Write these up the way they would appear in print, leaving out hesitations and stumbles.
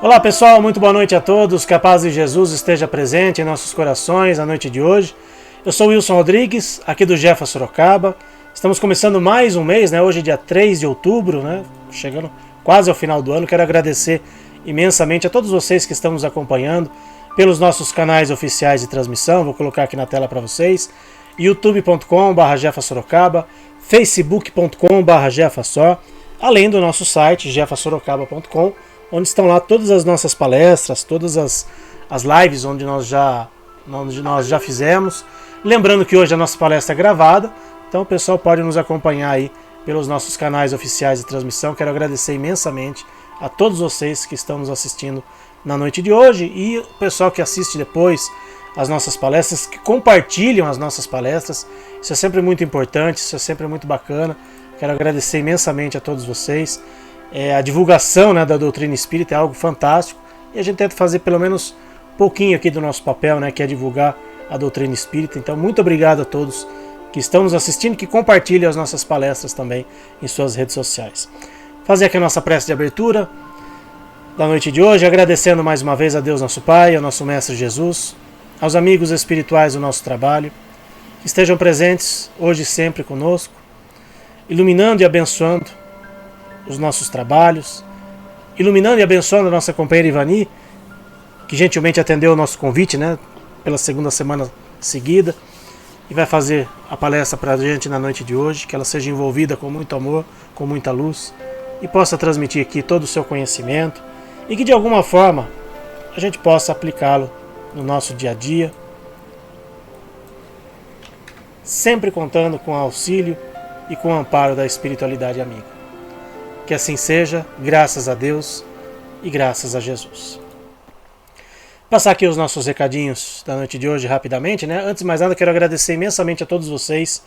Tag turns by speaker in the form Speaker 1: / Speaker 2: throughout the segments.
Speaker 1: Olá pessoal, muito boa noite a todos, que a paz de Jesus esteja presente em nossos corações na noite de hoje. Eu sou Wilson Rodrigues, aqui do Jefa Sorocaba. Estamos começando mais um mês, né? Hoje é dia 3 de outubro, né? Chegando quase ao final do ano. Quero agradecer imensamente a todos vocês que estão nos acompanhando pelos nossos canais oficiais de transmissão. Vou colocar aqui na tela para vocês: youtube.com/Jefa Sorocaba, facebook.com/JefaSor, além do nosso site jefasorocaba.com, onde estão lá todas as nossas palestras, todas as lives onde nós já fizemos. Lembrando que hoje a nossa palestra é gravada, então o pessoal pode nos acompanhar aí pelos nossos canais oficiais de transmissão. Quero agradecer imensamente a todos vocês que estão nos assistindo na noite de hoje e o pessoal que assiste depois as nossas palestras, que compartilham as nossas palestras. Isso é sempre muito importante, isso é sempre muito bacana. Quero agradecer imensamente a todos vocês. A divulgação, né, da doutrina espírita é algo fantástico e a gente tenta fazer pelo menos um pouquinho aqui do nosso papel, né, que é divulgar a doutrina espírita. Então, muito obrigado a todos que estão nos assistindo, que compartilham as nossas palestras também em suas redes sociais. Fazer aqui a nossa prece de abertura da noite de hoje, agradecendo mais uma vez a Deus nosso Pai, ao nosso Mestre Jesus, aos amigos espirituais do nosso trabalho, que estejam presentes hoje e sempre conosco, iluminando e abençoando os nossos trabalhos, iluminando e abençoando a nossa companheira Ivani, que gentilmente atendeu o nosso convite, né, pela segunda semana seguida, e vai fazer a palestra para a gente na noite de hoje. Que ela seja envolvida com muito amor, com muita luz, e possa transmitir aqui todo o seu conhecimento, e que de alguma forma a gente possa aplicá-lo no nosso dia a dia, sempre contando com o auxílio e com o amparo da espiritualidade amiga. Que assim seja, graças a Deus e graças a Jesus. Passar aqui os nossos recadinhos da noite de hoje rapidamente, né? Antes de mais nada, quero agradecer imensamente a todos vocês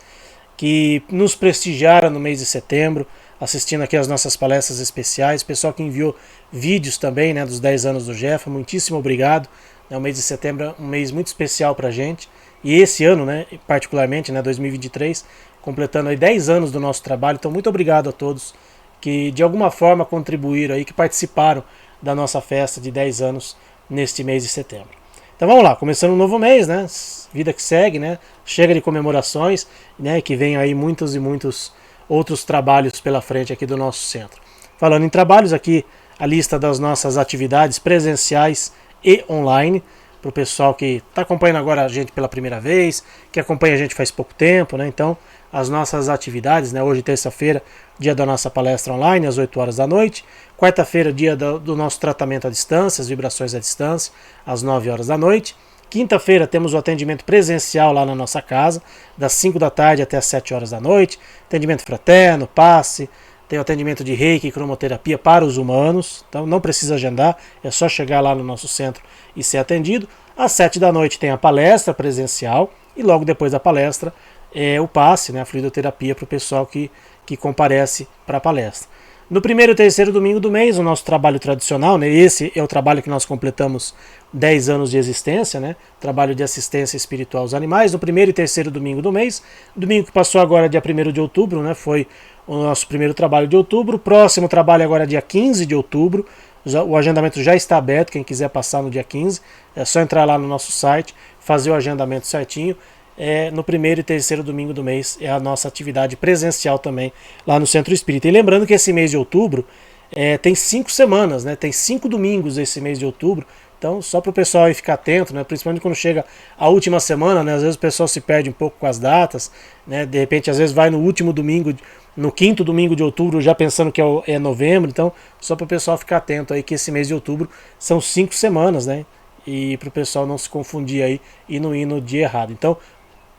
Speaker 1: que nos prestigiaram no mês de setembro, assistindo aqui as nossas palestras especiais, pessoal que enviou vídeos também, né, dos 10 anos do Jefa, muitíssimo obrigado. O mês de setembro é um mês muito especial pra gente, e esse ano, né, particularmente, né, 2023, completando aí 10 anos do nosso trabalho. Então, muito obrigado a todos que de alguma forma contribuíram aí, que participaram da nossa festa de 10 anos neste mês de setembro. Então vamos lá, começando um novo mês, né? Vida que segue, né? Chega de comemorações, né? Que vem aí muitos e muitos outros trabalhos pela frente aqui do nosso centro. Falando em trabalhos, aqui a lista das nossas atividades presenciais e online, para o pessoal que está acompanhando agora a gente pela primeira vez, que acompanha a gente faz pouco tempo, né? Então, as nossas atividades, né? Hoje, terça-feira, dia da nossa palestra online, às 8 horas da noite. Quarta-feira, dia do nosso tratamento à distância, as vibrações à distância, às 9 horas da noite. Quinta-feira, temos o atendimento presencial lá na nossa casa, das 5 da tarde até as 7 horas da noite. Atendimento fraterno, passe, tem o atendimento de reiki e cromoterapia para os humanos, então não precisa agendar, é só chegar lá no nosso centro e ser atendido. Às 7 da noite tem a palestra presencial e logo depois da palestra o passe, né, a fluidoterapia para o pessoal que comparece para a palestra. No primeiro e terceiro domingo do mês, o nosso trabalho tradicional, né, esse é o trabalho que nós completamos 10 anos de existência, né, trabalho de assistência espiritual aos animais, no primeiro e terceiro domingo do mês. Domingo que passou agora, dia 1º de outubro, né, foi o nosso primeiro trabalho de outubro. Próximo trabalho agora dia 15 de outubro. O agendamento já está aberto, quem quiser passar no dia 15, é só entrar lá no nosso site, fazer o agendamento certinho. No primeiro e terceiro domingo do mês é a nossa atividade presencial também lá no Centro Espírita. E lembrando que esse mês de outubro tem 5 semanas, né? Tem 5 domingos esse mês de outubro. Então, só para o pessoal aí ficar atento, né? Principalmente quando chega a última semana, né? Às vezes o pessoal se perde um pouco com as datas, né? De repente, às vezes vai no último domingo, no 5º domingo de outubro, já pensando que é novembro. Então, só para o pessoal ficar atento aí que esse mês de outubro são 5 semanas, né? E para o pessoal não se confundir aí e não ir no dia errado. Então,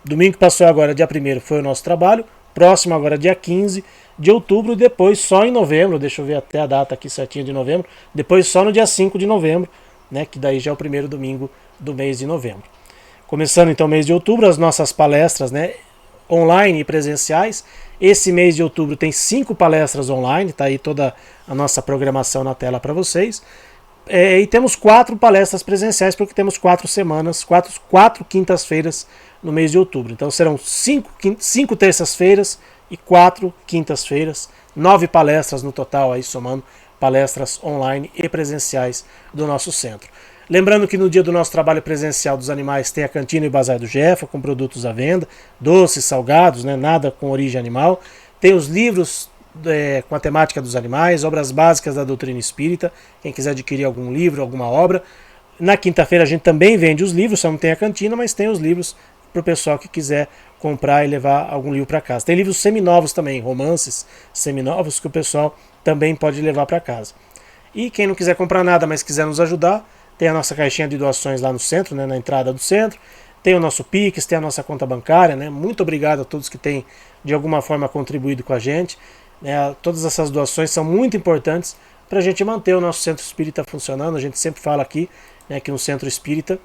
Speaker 1: domingo que passou agora, dia 1º, foi o nosso trabalho. Próximo agora, dia 15 de outubro. Depois só em novembro, deixa eu ver até a data aqui certinha de novembro. Depois só no dia 5 de novembro, né, que daí já é o primeiro domingo do mês de novembro. Começando então o mês de outubro, as nossas palestras, né, online e presenciais. Esse mês de outubro tem 5 palestras online, tá aí toda a nossa programação na tela para vocês. E temos 4 palestras presenciais, porque temos 4 semanas, 4 quintas-feiras no mês de outubro. Então serão 5 terças-feiras e 4 quintas-feiras, 9 palestras no total, aí somando palestras online e presenciais do nosso centro. Lembrando que no dia do nosso trabalho presencial dos animais tem a cantina e bazar do Jefa com produtos à venda, doces, salgados, né, nada com origem animal. Tem os livros com a temática dos animais, obras básicas da doutrina espírita, quem quiser adquirir algum livro, alguma obra. Na quinta-feira a gente também vende os livros, só não tem a cantina, mas tem os livros para o pessoal que quiser comprar e levar algum livro para casa. Tem livros seminovos também, romances seminovos que o pessoal também pode levar para casa. E quem não quiser comprar nada, mas quiser nos ajudar, tem a nossa caixinha de doações lá no centro, né, na entrada do centro. Tem o nosso Pix, tem a nossa conta bancária. Né? Muito obrigado a todos que têm, de alguma forma, contribuído com a gente. Todas essas doações são muito importantes para a gente manter o nosso centro espírita funcionando. A gente sempre fala aqui, né, que no centro espírita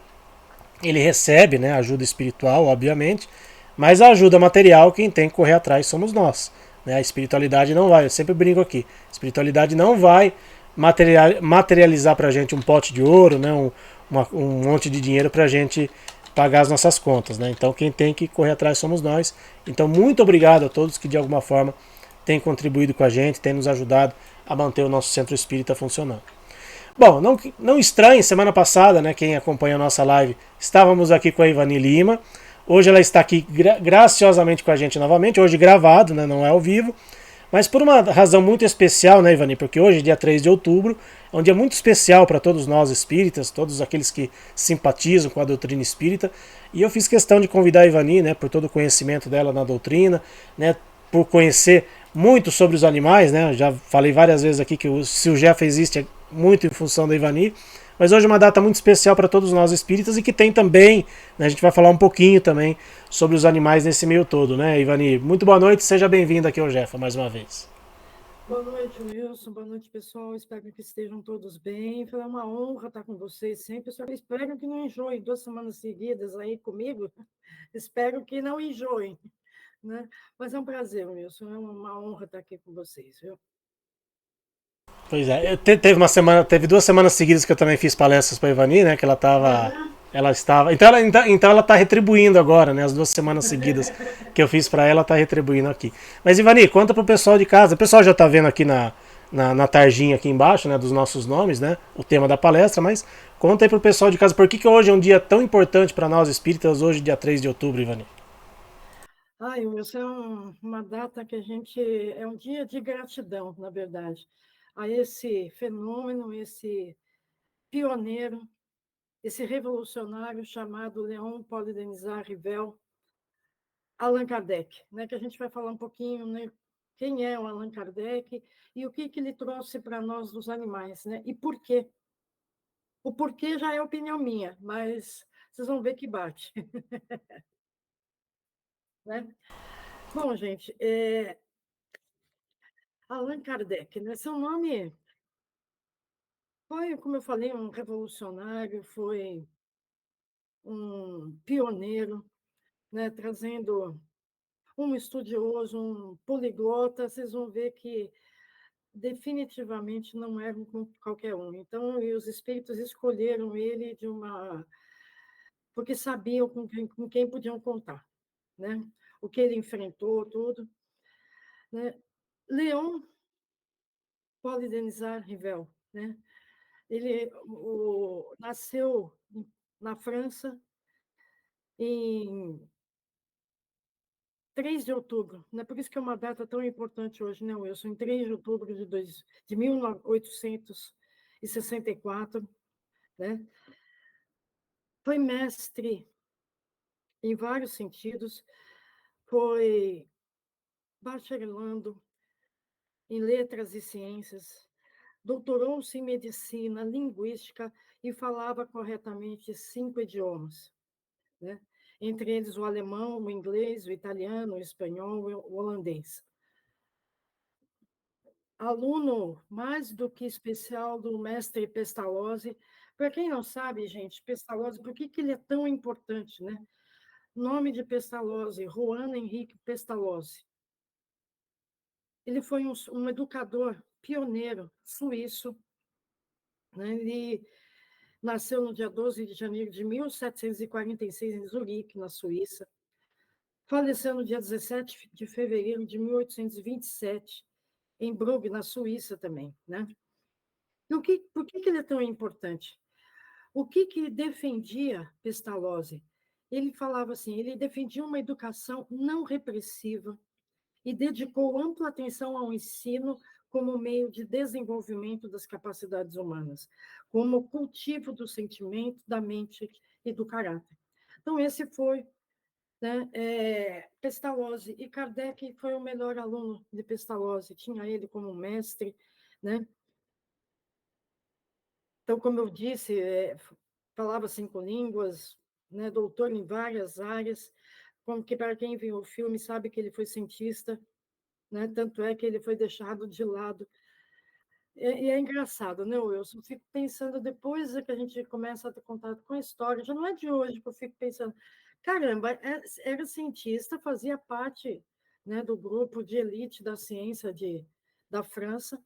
Speaker 1: ele recebe, né, ajuda espiritual, obviamente, mas a ajuda material quem tem que correr atrás somos nós. Né? A espiritualidade não vai, eu sempre brinco aqui, a espiritualidade não vai materializar para a gente um pote de ouro, né, um monte de dinheiro para a gente pagar as nossas contas. Né? Então quem tem que correr atrás somos nós. Então muito obrigado a todos que de alguma forma têm contribuído com a gente, têm nos ajudado a manter o nosso centro espírita funcionando. Bom, não estranhe, semana passada, né, quem acompanha a nossa live, estávamos aqui com a Ivani Lima. Hoje ela está aqui graciosamente com a gente novamente, hoje gravado, né, não é ao vivo, mas por uma razão muito especial, né, Ivani, porque hoje, dia 3 de outubro, é um dia muito especial para todos nós espíritas, todos aqueles que simpatizam com a doutrina espírita, e eu fiz questão de convidar a Ivani, né, por todo o conhecimento dela na doutrina, né, por conhecer muito sobre os animais, né? Eu já falei várias vezes aqui que se o Jeff existe é muito em função da Ivani, mas hoje é uma data muito especial para todos nós espíritas e que tem também, né, a gente vai falar um pouquinho também sobre os animais nesse meio todo, né, Ivani? Muito boa noite, seja bem-vinda aqui ao Jeff mais uma vez.
Speaker 2: Boa noite, Wilson. Boa noite, pessoal. Espero que estejam todos bem. Foi uma honra estar com vocês sempre. Só espero que não enjoem 2 semanas seguidas aí comigo. Espero que não enjoem, né? Mas é um prazer, Wilson. É uma honra estar aqui com vocês, viu?
Speaker 1: Pois é, teve 2 semanas seguidas que eu também fiz palestras para a Ivani, né, que ela estava, então ela está retribuindo agora, né, as 2 semanas seguidas que eu fiz para ela, está retribuindo aqui. Mas Ivani, conta pro pessoal de casa, o pessoal já está vendo aqui na tarjinha aqui embaixo, né, dos nossos nomes, né, o tema da palestra, mas conta aí pro pessoal de casa, por que hoje é um dia tão importante para nós espíritas, hoje dia 3 de outubro, Ivani?
Speaker 2: Ai, Wilson, é uma data que a gente... É um dia de gratidão, na verdade, a esse fenômeno, esse pioneiro, esse revolucionário chamado Léon Paul-Denis Rivel, Allan Kardec, né, que a gente vai falar um pouquinho, né, quem é o Allan Kardec e o que ele trouxe para nós dos animais, né, e por quê. O porquê já é opinião minha, mas vocês vão ver que bate. Né? Bom, gente, Allan Kardec, né, seu nome foi, como eu falei, um revolucionário, foi um pioneiro, né, trazendo um estudioso, um poliglota. Vocês vão ver que definitivamente não era qualquer um. Então, e os espíritos escolheram ele porque sabiam com quem podiam contar, né? O que ele enfrentou, tudo. Né? Leon Polydenizar Rivel, né? Ele nasceu na França em 3 de outubro, né? Por isso que é uma data tão importante hoje, né, Wilson? Em 3 de outubro de 1864, né? Foi mestre em vários sentidos, foi bacharelando em letras e ciências, doutorou-se em medicina, linguística e falava corretamente 5 idiomas, né? Entre eles o alemão, o inglês, o italiano, o espanhol e o holandês. Aluno mais do que especial do mestre Pestalozzi. Para quem não sabe, gente, Pestalozzi, por que ele é tão importante, né? Nome de Pestalozzi, Juan Henrique Pestalozzi. Ele foi um educador pioneiro suíço, né? Ele nasceu no dia 12 de janeiro de 1746, em Zurique, na Suíça. Faleceu no dia 17 de fevereiro de 1827, em Brugge, na Suíça também, né? Por que ele é tão importante? O que defendia Pestalozzi? Ele falava assim, ele defendia uma educação não repressiva e dedicou ampla atenção ao ensino como meio de desenvolvimento das capacidades humanas, como cultivo do sentimento, da mente e do caráter. Então, esse foi, né, Pestalozzi, e Kardec foi o melhor aluno de Pestalozzi, tinha ele como mestre, né? Então, como eu disse, falava 5 línguas, né, doutor em várias áreas, como que para quem viu o filme sabe que ele foi cientista, né? Tanto é que ele foi deixado de lado. E é engraçado, né, Wilson? Eu fico pensando, depois que a gente começa a ter contato com a história, já não é de hoje que eu fico pensando, caramba, era cientista, fazia parte, né, do grupo de elite da ciência da França,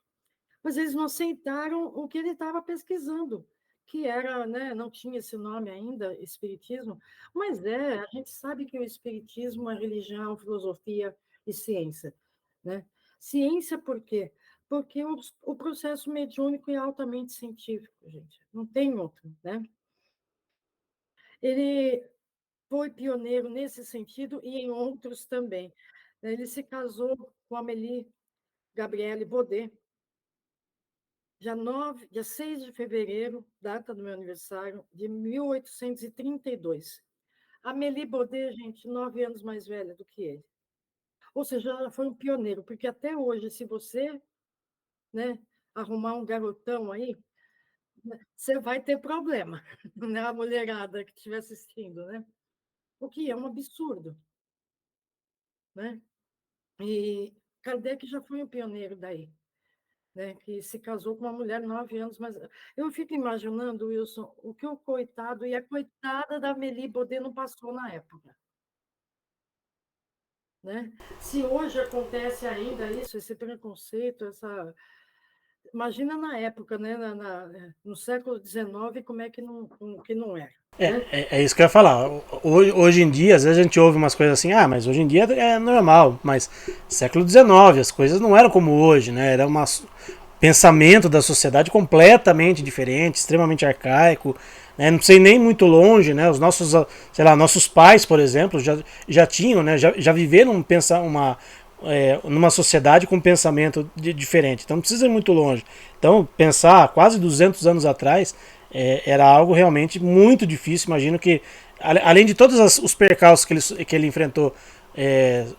Speaker 2: mas eles não aceitaram o que ele estava pesquisando, que era, né, não tinha esse nome ainda, espiritismo, mas a gente sabe que o espiritismo é religião, filosofia e ciência, né? Ciência por quê? Porque o processo mediúnico é altamente científico, gente, não tem outro, né? Ele foi pioneiro nesse sentido e em outros também. Ele se casou com Amélie Gabrielle Baudet, dia 6 de fevereiro, data do meu aniversário, de 1832. Amélie Baudet, gente, 9 anos mais velha do que ele. Ou seja, ela foi um pioneiro, porque até hoje, se você, né, arrumar um garotão aí, né, você vai ter problema, né, a mulherada que estiver assistindo, né? O que é um absurdo, né? E Kardec já foi um pioneiro daí, né, que se casou com uma mulher 9 anos, mas eu fico imaginando, Wilson, o que o coitado e a coitada da Amélie Baudet não passou na época. Né? Se hoje acontece ainda isso, esse preconceito, imagina na época, né, no século XIX, como é que não era. Né?
Speaker 1: É isso que eu ia falar. Hoje em dia, às vezes a gente ouve umas coisas assim, ah, mas hoje em dia é normal. Mas século XIX, as coisas não eram como hoje, né? Era um pensamento da sociedade completamente diferente, extremamente arcaico. Né? Não sei nem muito longe, né? Os nossos, sei lá, nossos pais, por exemplo, já tinham, né? Já viveram numa sociedade com um pensamento diferente. Então não precisa ir muito longe. Então, pensar quase 200 anos atrás era algo realmente muito difícil. Imagino que, além de todos os percalços que ele enfrentou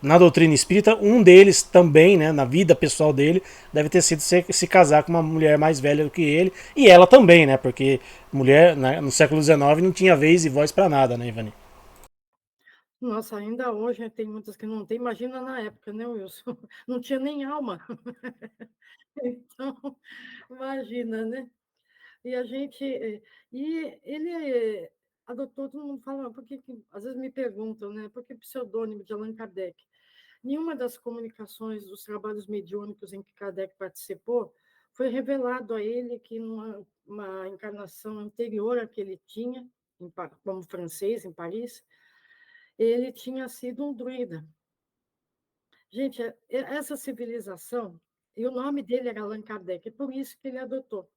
Speaker 1: na doutrina espírita, um deles também, né, na vida pessoal dele, deve ter sido se casar com uma mulher mais velha do que ele, e ela também, né, porque mulher, né, no século XIX não tinha vez e voz para nada, né, Ivani?
Speaker 2: Nossa, ainda hoje tem muitas que não tem. Imagina na época, né, Wilson? Não tinha nem alma. Então, imagina, né? E a gente. E ele adotou, todo mundo fala, às vezes me perguntam, né? Por que pseudônimo de Allan Kardec? Nenhuma das comunicações dos trabalhos mediúnicos em que Kardec participou foi revelado a ele que, numa uma encarnação anterior à que ele tinha, como francês, em Paris, ele tinha sido um druida. Gente, essa civilização, e o nome dele era Allan Kardec, é por isso que ele adotou.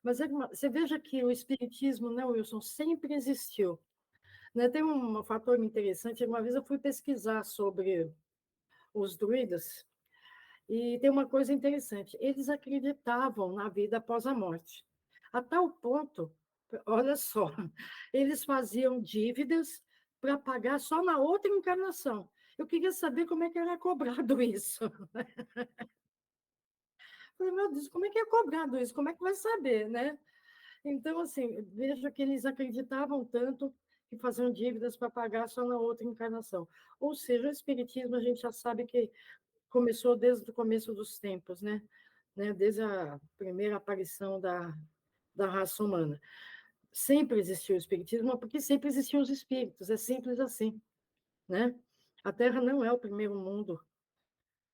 Speaker 2: Mas você veja que o espiritismo, né, Wilson, sempre existiu. Né? Tem um fator interessante, uma vez eu fui pesquisar sobre os druidas, e tem uma coisa interessante, eles acreditavam na vida após a morte. A tal ponto, olha só, eles faziam dívidas para pagar só na outra encarnação. Eu queria saber como é que era cobrado isso. Falei, meu Deus, como é que é cobrado isso? Como é que vai saber, né? Então, assim, veja que eles acreditavam tanto que faziam dívidas para pagar só na outra encarnação. Ou seja, o Espiritismo a gente já sabe que começou desde o começo dos tempos, né? Desde a primeira aparição da raça humana. Sempre existiu o Espiritismo, porque sempre existiam os espíritos, é simples assim, né? A Terra não é o primeiro mundo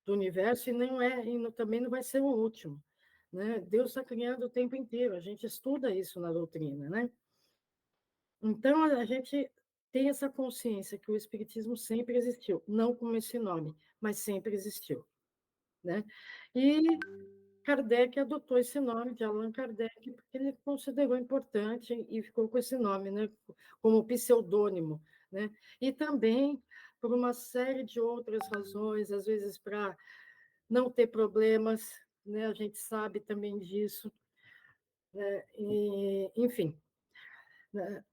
Speaker 2: do universo e também não vai ser o último. Né? Deus está criando o tempo inteiro, a gente estuda isso na doutrina, né? Então, a gente tem essa consciência que o Espiritismo sempre existiu, não com esse nome, mas sempre existiu. Né? E Kardec adotou esse nome de Allan Kardec porque ele considerou importante e ficou com esse nome, né, como pseudônimo, né? E também por uma série de outras razões, às vezes para não ter problemas, né? A gente sabe também disso, né? E, enfim, né?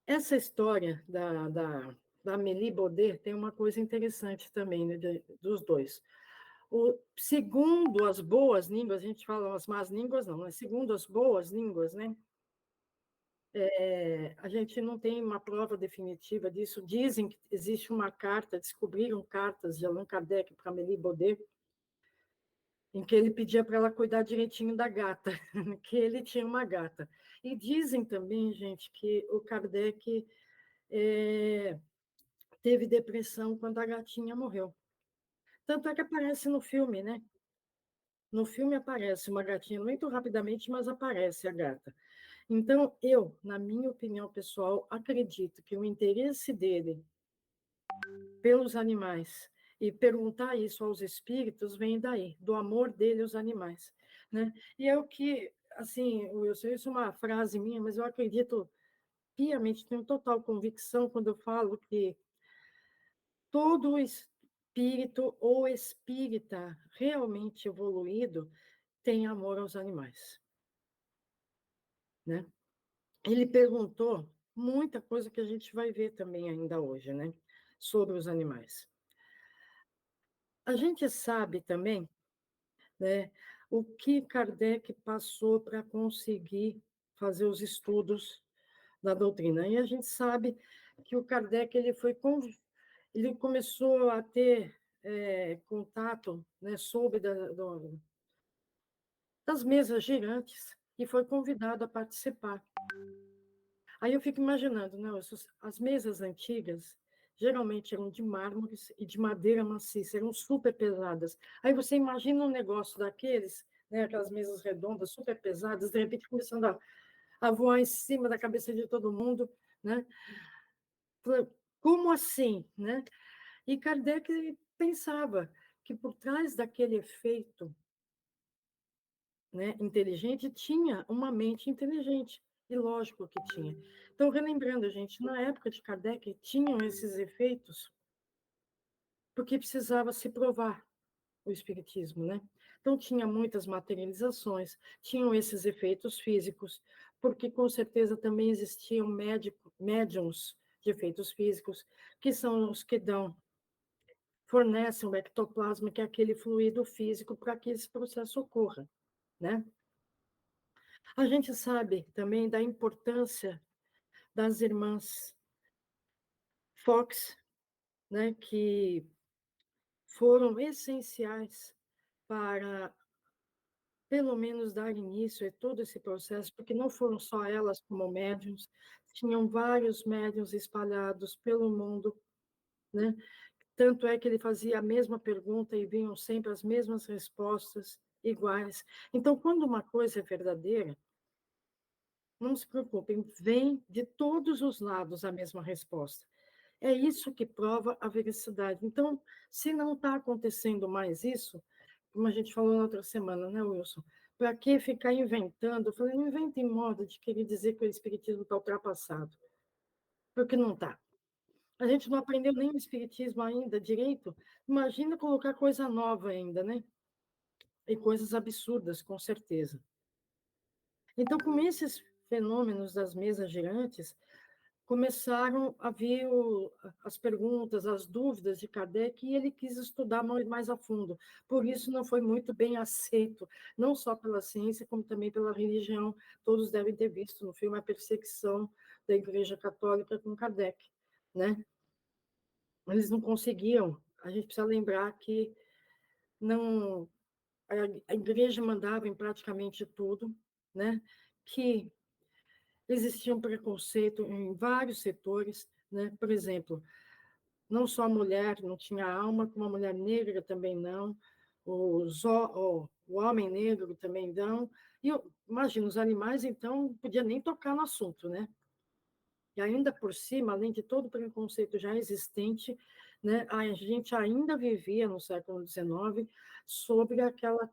Speaker 2: Essa história da Amélie Baudet tem uma coisa interessante também, né, dos dois. Segundo as boas línguas, a gente fala as más línguas, não, mas segundo as boas línguas, né, a gente não tem uma prova definitiva disso. Dizem que existe uma carta, descobriram cartas de Allan Kardec para Amélie Baudet, em que ele pedia para ela cuidar direitinho da gata, que ele tinha uma gata. E dizem também, gente, que o Kardec teve depressão quando a gatinha morreu. Tanto é que aparece no filme, né? No filme aparece uma gatinha, muito rapidamente, mas aparece a gata. Então, eu, na minha opinião pessoal, acredito que o interesse dele pelos animais e perguntar isso aos espíritos vem daí, do amor dele aos animais, né? E é o que, assim, Wilson, isso é uma frase minha, mas eu acredito piamente, tenho total convicção quando eu falo que todo espírito ou espírita realmente evoluído tem amor aos animais, né? Ele perguntou muita coisa que a gente vai ver também ainda hoje, né? Sobre os animais. A gente sabe também, né, o que Kardec passou para conseguir fazer os estudos da doutrina. E a gente sabe que o Kardec ele começou a ter contato, né, soube das mesas girantes e foi convidado a participar. Aí eu fico imaginando, né, as mesas antigas geralmente eram de mármores e de madeira maciça, eram super pesadas. Aí você imagina um negócio daqueles, né, aquelas mesas redondas, super pesadas, de repente começando a voar em cima da cabeça de todo mundo, né? Como assim, né? E Kardec pensava que por trás daquele efeito, né, inteligente, tinha uma mente inteligente. E lógico que tinha. Então, relembrando, gente, na época de Kardec, tinham esses efeitos porque precisava se provar o espiritismo, né? Então, tinha muitas materializações, tinham esses efeitos físicos, porque com certeza também existiam médiums de efeitos físicos, que são os que fornecem o ectoplasma, que é aquele fluido físico, para que esse processo ocorra, né? A gente sabe também da importância das irmãs Fox, né, que foram essenciais para, pelo menos, dar início a todo esse processo, porque não foram só elas como médiums, tinham vários médiums espalhados pelo mundo, né? Tanto é que ele fazia a mesma pergunta e vinham sempre as mesmas respostas iguais. Então, quando uma coisa é verdadeira, não se preocupem, vem de todos os lados a mesma resposta. É isso que prova a veracidade. Então, se não está acontecendo mais isso, como a gente falou na outra semana, né, Wilson? Para que ficar inventando? Eu falei, não inventem moda de querer dizer que o espiritismo está ultrapassado, porque não está. A gente não aprendeu nem o espiritismo ainda direito. Imagina colocar coisa nova ainda, né? E coisas absurdas, com certeza. Então, com esses fenômenos das mesas girantes, começaram a vir as perguntas, as dúvidas de Kardec, e ele quis estudar mais a fundo. Por isso, não foi muito bem aceito, não só pela ciência, como também pela religião. Todos devem ter visto no filme a perseguição da Igreja Católica com Kardec, né? Eles não conseguiam. A gente precisa lembrar que não, a Igreja mandava em praticamente tudo, né? Que existia um preconceito em vários setores, né? Por exemplo, não só a mulher não tinha alma, como a mulher negra também não, o homem negro também não. E imagina, os animais, então, não podia nem tocar no assunto, né? E ainda por cima, além de todo o preconceito já existente, né? A gente ainda vivia no século XIX sobre aquela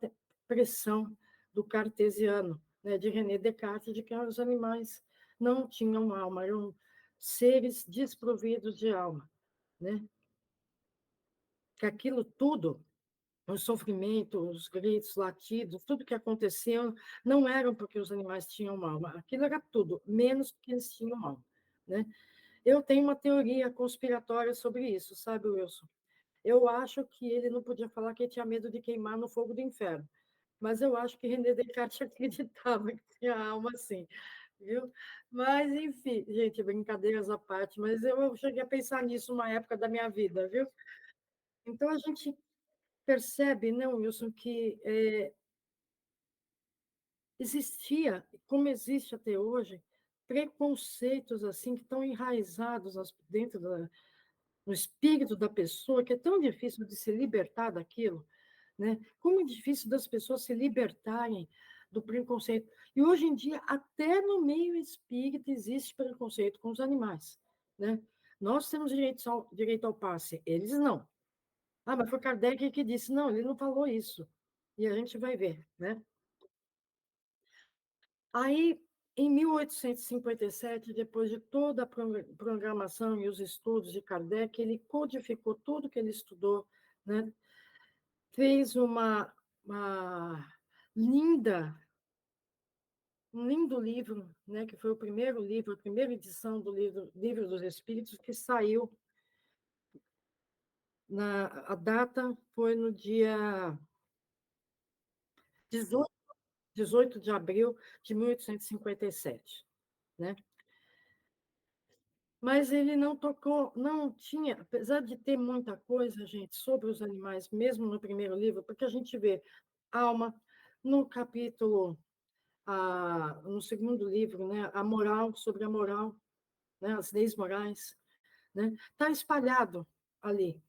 Speaker 2: pressão do cartesiano, né, de René Descartes, de que os animais não tinham alma, eram seres desprovidos de alma, né? Que aquilo tudo, o sofrimento, os gritos, latidos, tudo que acontecia não eram porque os animais tinham alma, aquilo era tudo, menos porque eles tinham alma, né? Eu tenho uma teoria conspiratória sobre isso, sabe, Wilson? Eu acho que ele não podia falar que ele tinha medo de queimar no fogo do inferno, mas eu acho que René Descartes acreditava que tinha alma assim, viu? Mas, enfim, gente, brincadeiras à parte, mas eu cheguei a pensar nisso uma época da minha vida, viu? Então, a gente percebe, não, Wilson, que existia, como existe até hoje, preconceitos assim que estão enraizados dentro no espírito da pessoa, que é tão difícil de se libertar daquilo, né? Como é difícil das pessoas se libertarem do preconceito. E hoje em dia, até no meio espírita, existe preconceito com os animais, né? Nós temos direito ao passe, eles não. Ah, mas foi Kardec que disse, não, ele não falou isso. E a gente vai ver, né? Aí, em 1857, depois de toda a programação e os estudos de Kardec, ele codificou tudo que ele estudou, né? Fez uma linda, um lindo livro, né? Que foi o primeiro livro, a primeira edição do livro dos Espíritos, que saiu a data foi no dia 18, 18 de abril de 1857, né? Mas ele não tocou, não tinha, apesar de ter muita coisa, gente, sobre os animais, mesmo no primeiro livro, porque a gente vê alma no capítulo, no segundo livro, né, a moral, sobre a moral, né, as leis morais, né, está espalhado ali.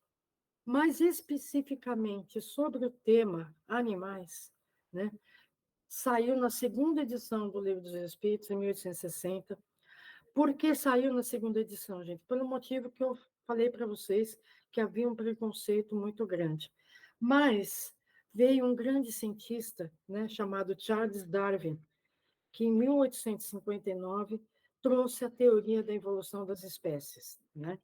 Speaker 2: Mas especificamente sobre o tema animais, né, saiu na segunda edição do Livro dos Espíritos, em 1860. Por que saiu na segunda edição, gente? Pelo motivo que eu falei para vocês, que havia um preconceito muito grande. Mas veio um grande cientista, né, chamado Charles Darwin, que em 1859 trouxe a teoria da evolução das espécies, né?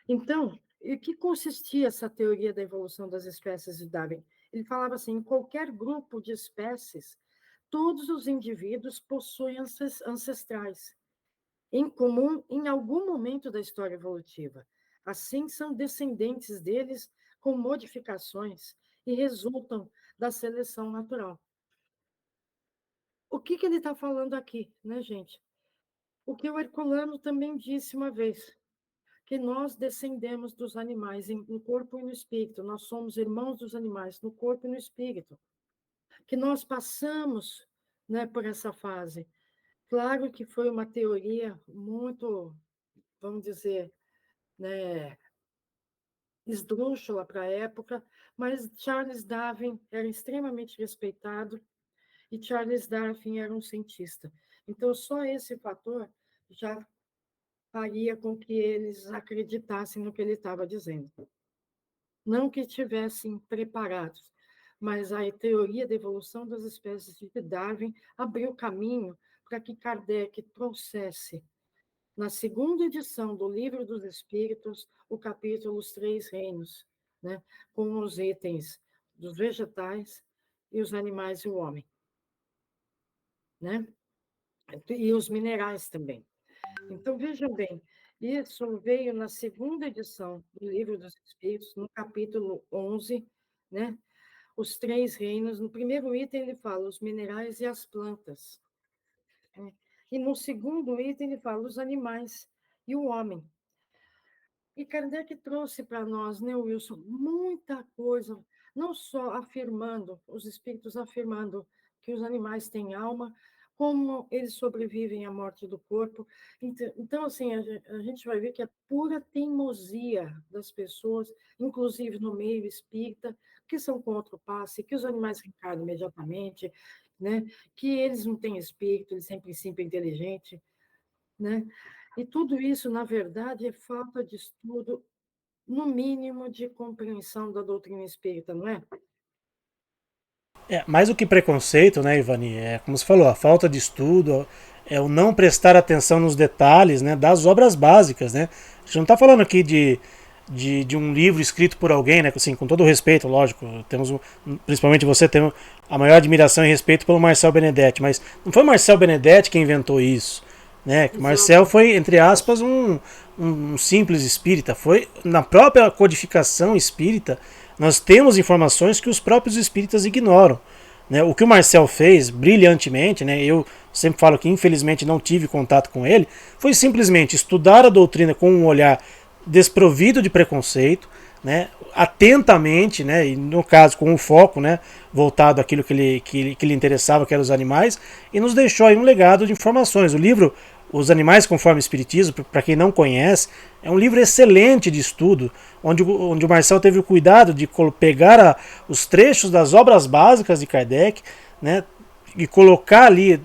Speaker 2: Então, em que consistia essa teoria da evolução das espécies de Darwin? Ele falava assim: em qualquer grupo de espécies, todos os indivíduos possuem ancestrais em comum em algum momento da história evolutiva. Assim, são descendentes deles com modificações e resultam da seleção natural. O que ele está falando aqui, né, gente? O que o Herculano também disse uma vez, que nós descendemos dos animais no corpo e no espírito, nós somos irmãos dos animais no corpo e no espírito, que nós passamos, né, por essa fase. Claro que foi uma teoria muito, vamos dizer, né, esdrúxula para a época, mas Charles Darwin era extremamente respeitado e Charles Darwin era um cientista. Então, só esse fator já faria com que eles acreditassem no que ele estava dizendo. Não que estivessem preparados, mas a teoria da evolução das espécies de Darwin abriu caminho para que Kardec trouxesse, na segunda edição do Livro dos Espíritos, o capítulo Os Três Reinos, né, com os itens dos vegetais e os animais e o homem, né? E os minerais também. Então, vejam bem, isso veio na segunda edição do Livro dos Espíritos, no capítulo 11, né? Os três reinos. No primeiro item, ele fala os minerais e as plantas, né? E no segundo item, ele fala os animais e o homem. E Kardec trouxe para nós, né, Wilson, muita coisa, não só afirmando, os espíritos afirmando que os animais têm alma, como eles sobrevivem à morte do corpo. Então assim, a gente vai ver que é pura teimosia das pessoas, inclusive no meio espírita, que são contra o passe, que os animais reencarnam imediatamente, né? Que eles não têm espírito, eles têm princípio inteligente, né? E tudo isso, na verdade, é falta de estudo no mínimo, de compreensão da doutrina espírita, não é?
Speaker 1: Mais do que preconceito, né, Ivani? É como você falou, a falta de estudo, é o não prestar atenção nos detalhes, né, das obras básicas, né? A gente não está falando aqui de um livro escrito por alguém, né? Assim, com todo o respeito, lógico, temos principalmente você tem a maior admiração e respeito pelo Marcel Benedetti, mas não foi o Marcel Benedetti quem inventou isso, né? Que Marcel
Speaker 2: Exato.
Speaker 1: foi, entre aspas, um simples espírita. Foi na própria codificação espírita nós temos informações que os próprios espíritas ignoram. Né? O que o Marcel fez brilhantemente, né? Eu sempre falo que infelizmente não tive contato com ele, foi simplesmente estudar a doutrina com um olhar desprovido de preconceito, né? Atentamente, né? E no caso com um foco, né? Voltado àquilo que lhe interessava, que eram os animais, e nos deixou aí um legado de informações. O livro Os Animais Conforme o Espiritismo, para quem não conhece, é um livro excelente de estudo, onde o Marcel teve o cuidado de pegar os trechos das obras básicas de Kardec, né, e colocar ali,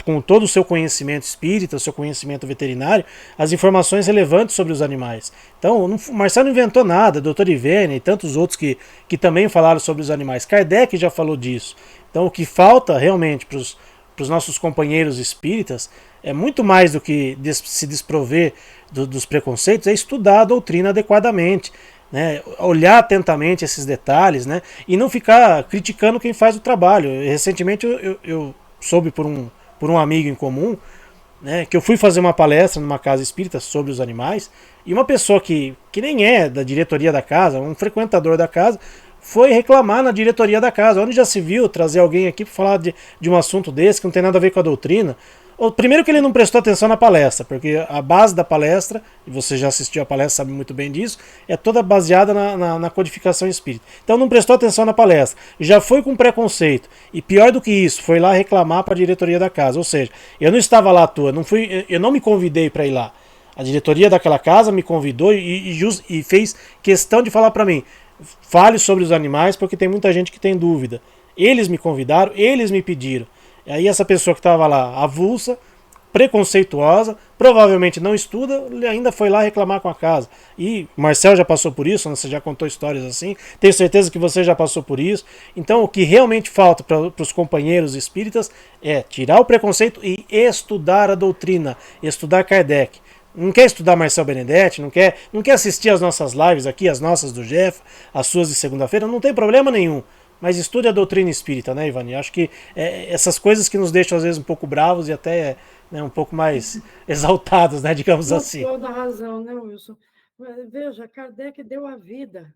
Speaker 1: com todo o seu conhecimento espírita, o seu conhecimento veterinário, as informações relevantes sobre os animais. Então, o Marcel não inventou nada, Dr. Ivene e tantos outros que também falaram sobre os animais. Kardec já falou disso. Então, o que falta realmente para os nossos companheiros espíritas é muito mais do que se desprover dos preconceitos, é estudar a doutrina adequadamente, né? Olhar atentamente esses detalhes, né? E não ficar criticando quem faz o trabalho. Recentemente eu soube por um amigo em comum, né, que eu fui fazer uma palestra numa casa espírita sobre os animais, e uma pessoa que nem é da diretoria da casa, um frequentador da casa, foi reclamar na diretoria da casa. Onde já se viu trazer alguém aqui para falar de um assunto desse que não tem nada a ver com a doutrina? O primeiro que ele não prestou atenção na palestra, porque a base da palestra, e você já assistiu a palestra, sabe muito bem disso, é toda baseada na codificação espírita. Então não prestou atenção na palestra, já foi com preconceito, e pior do que isso, foi lá reclamar para a diretoria da casa. Ou seja, eu não estava lá à toa, eu não me convidei para ir lá. A diretoria daquela casa me convidou e fez questão de falar para mim: fale sobre os animais, porque tem muita gente que tem dúvida. Eles me convidaram, eles me pediram. E aí essa pessoa que estava lá, avulsa, preconceituosa, provavelmente não estuda, ainda foi lá reclamar com a casa. E o Marcel já passou por isso, né? Você já contou histórias assim, tenho certeza que você já passou por isso. Então o que realmente falta para os companheiros espíritas é tirar o preconceito e estudar a doutrina, estudar Kardec. Não quer estudar Marcel Benedetti, não quer assistir as nossas lives aqui, as nossas do Jeff, as suas de segunda-feira, não tem problema nenhum. Mas estude a doutrina espírita, né, Ivani? Acho que essas coisas que nos deixam às vezes um pouco bravos e até, né, um pouco mais exaltados, né, digamos
Speaker 2: Com
Speaker 1: assim.
Speaker 2: toda a razão, né, Wilson? Veja, Kardec deu a vida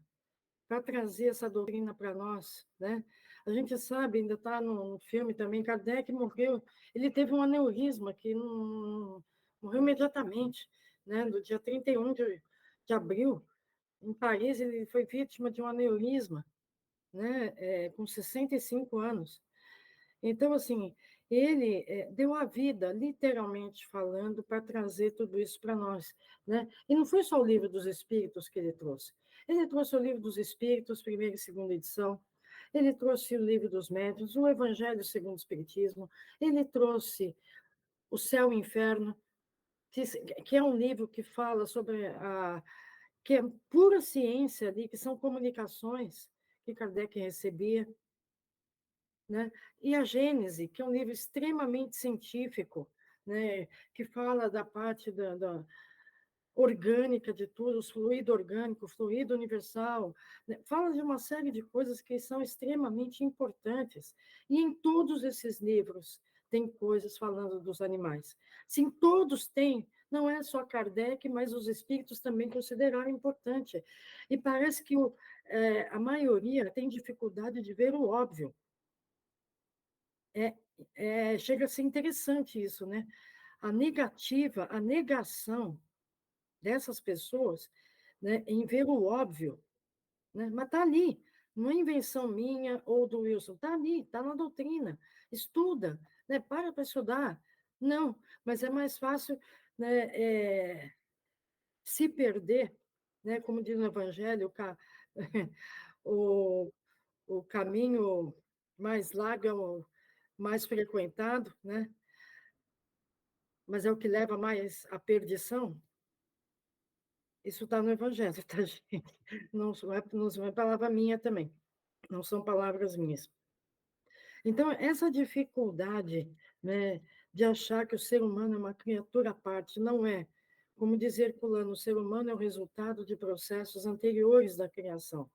Speaker 2: para trazer essa doutrina para nós, né? A gente sabe, ainda está no filme também, Kardec morreu, ele teve um aneurisma que não morreu imediatamente, né? No dia 31 de abril, em Paris, ele foi vítima de um aneurisma, né? Com 65 anos. Então, assim, ele deu a vida, literalmente falando, para trazer tudo isso para nós. Né? E não foi só o livro dos Espíritos que ele trouxe. Ele trouxe o livro dos Espíritos, primeira e segunda edição. Ele trouxe o livro dos Médiuns, o Evangelho segundo o Espiritismo. Ele trouxe o Céu e o Inferno, que é um livro que fala sobre que é pura ciência ali, que são comunicações que Kardec recebia. Né? E a Gênese, que é um livro extremamente científico, né? Que fala da parte da orgânica de tudo, o fluido orgânico, o fluido universal, né? Fala de uma série de coisas que são extremamente importantes. E em todos esses livros tem coisas falando dos animais. Sim, todos têm, não é só Kardec, mas os espíritos também consideraram importante. E parece que a maioria tem dificuldade de ver o óbvio. Chega a ser interessante isso, né? A negação dessas pessoas, né, em ver o óbvio, né? Mas está ali, não é invenção minha ou do Wilson, está ali, está na doutrina, estuda, né? Para estudar. Não, mas é mais fácil, né, se perder, né? Como diz no Evangelho, o, o caminho mais largo é o mais frequentado, né? Mas é o que leva mais à perdição. Isso está no Evangelho, tá, gente? Não é palavra minha também, não são palavras minhas. Então, essa dificuldade, né, de achar que o ser humano é uma criatura à parte, não é. Como dizer Herculano, o ser humano é o resultado de processos anteriores da criação.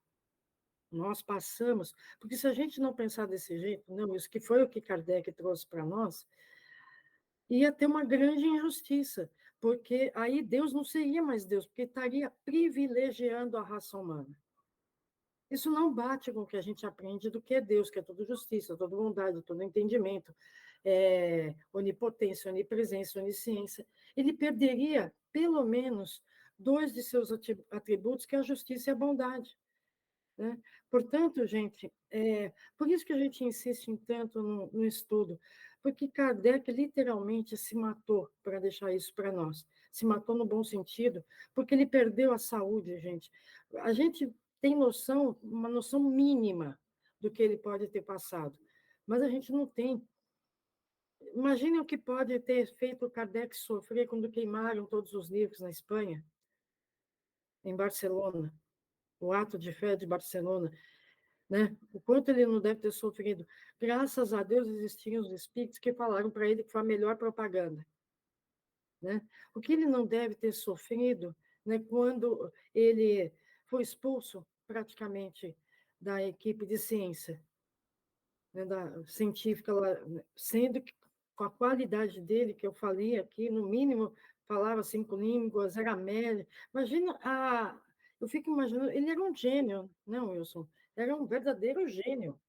Speaker 2: Nós passamos, porque se a gente não pensar desse jeito, não, isso que foi o que Kardec trouxe para nós, ia ter uma grande injustiça, porque aí Deus não seria mais Deus, porque estaria privilegiando a raça humana. Isso não bate com o que a gente aprende do que é Deus, que é toda justiça, toda bondade, todo entendimento, onipotência, onipresença, onisciência. Ele perderia, pelo menos, dois de seus atributos, que é a justiça e a bondade. Né? Portanto, gente, por isso que a gente insiste em tanto no estudo, porque Kardec literalmente se matou para deixar isso para nós. Se matou no bom sentido, porque ele perdeu a saúde, gente. A gente tem noção, uma noção mínima do que ele pode ter passado, mas a gente não tem. Imaginem o que pode ter feito Kardec sofrer quando queimaram todos os livros na Espanha, em Barcelona, o ato de fé de Barcelona. Né? O quanto ele não deve ter sofrido. Graças a Deus existiam os espíritos que falaram para ele que foi a melhor propaganda. Né? O que ele não deve ter sofrido, né, quando ele foi expulso praticamente da equipe de ciência, né, da científica, lá, sendo que com a qualidade dele, que eu falei aqui, no mínimo falava 5 línguas, era médio. Imagina, eu fico imaginando, ele era um gênio, não, Wilson? Era um verdadeiro gênio,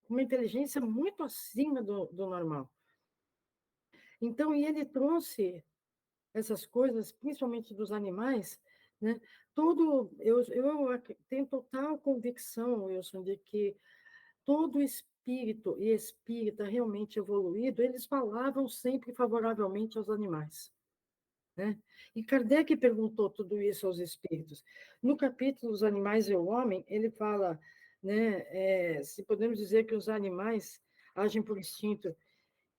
Speaker 2: uma inteligência muito acima do normal. Então, e ele trouxe essas coisas, principalmente dos animais, né? Eu tenho total convicção, Wilson, de que todo espírito e espírita realmente evoluído, eles falavam sempre favoravelmente aos animais. Né? E Kardec perguntou tudo isso aos espíritos. No capítulo Os Animais e o Homem, ele fala, né, se podemos dizer que os animais agem por instinto.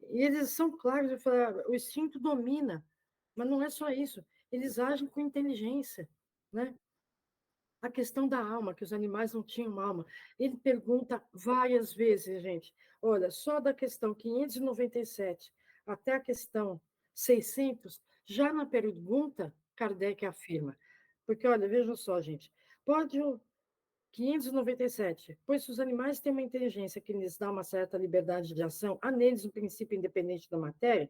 Speaker 2: E eles são claros, o instinto domina, mas não é só isso, eles agem com inteligência. Né? A questão da alma, que os animais não tinham alma. Ele pergunta várias vezes, gente. Olha, só da questão 597 até a questão 600, já na pergunta, Kardec afirma. Porque, olha, vejam só, gente. Pode o 597, pois se os animais têm uma inteligência que lhes dá uma certa liberdade de ação, há neles um princípio independente da matéria,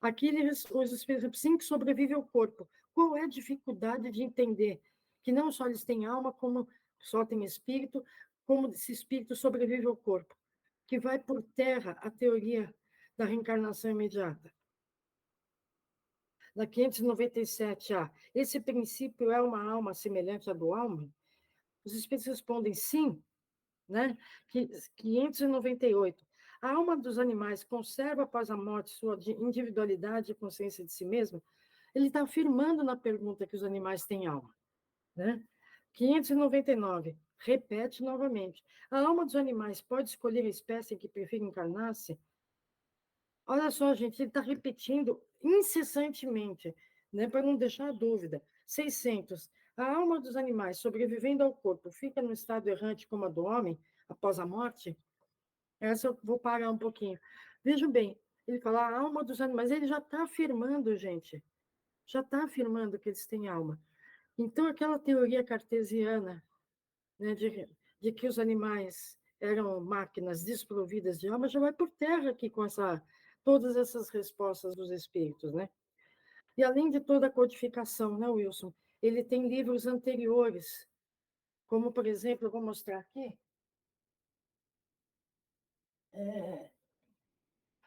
Speaker 2: aqui os espíritos, sim, que sobrevive ao corpo. Qual é a dificuldade de entender que não só eles têm alma, como só têm espírito, como esse espírito sobrevive ao corpo? Que vai por terra a teoria da reencarnação imediata. Na 597A, esse princípio é uma alma semelhante à do homem? Os espíritos respondem sim, né? 598. A alma dos animais conserva após a morte sua individualidade e consciência de si mesma? Ele está afirmando na pergunta que os animais têm alma. Né? 599. Repete novamente. A alma dos animais pode escolher a espécie em que prefere encarnar-se? Olha só, gente, ele está repetindo incessantemente, né, para não deixar dúvida. 600. A alma dos animais, sobrevivendo ao corpo, fica no estado errante como a do homem, após a morte? Essa eu vou parar um pouquinho. Vejam bem, ele fala a alma dos animais, ele já está afirmando, gente, já está afirmando que eles têm alma. Então, aquela teoria cartesiana, né, de que os animais eram máquinas desprovidas de alma, já vai por terra aqui com todas essas respostas dos espíritos. Né? E além de toda a codificação, né, Wilson, ele tem livros anteriores, como, por exemplo, eu vou mostrar aqui,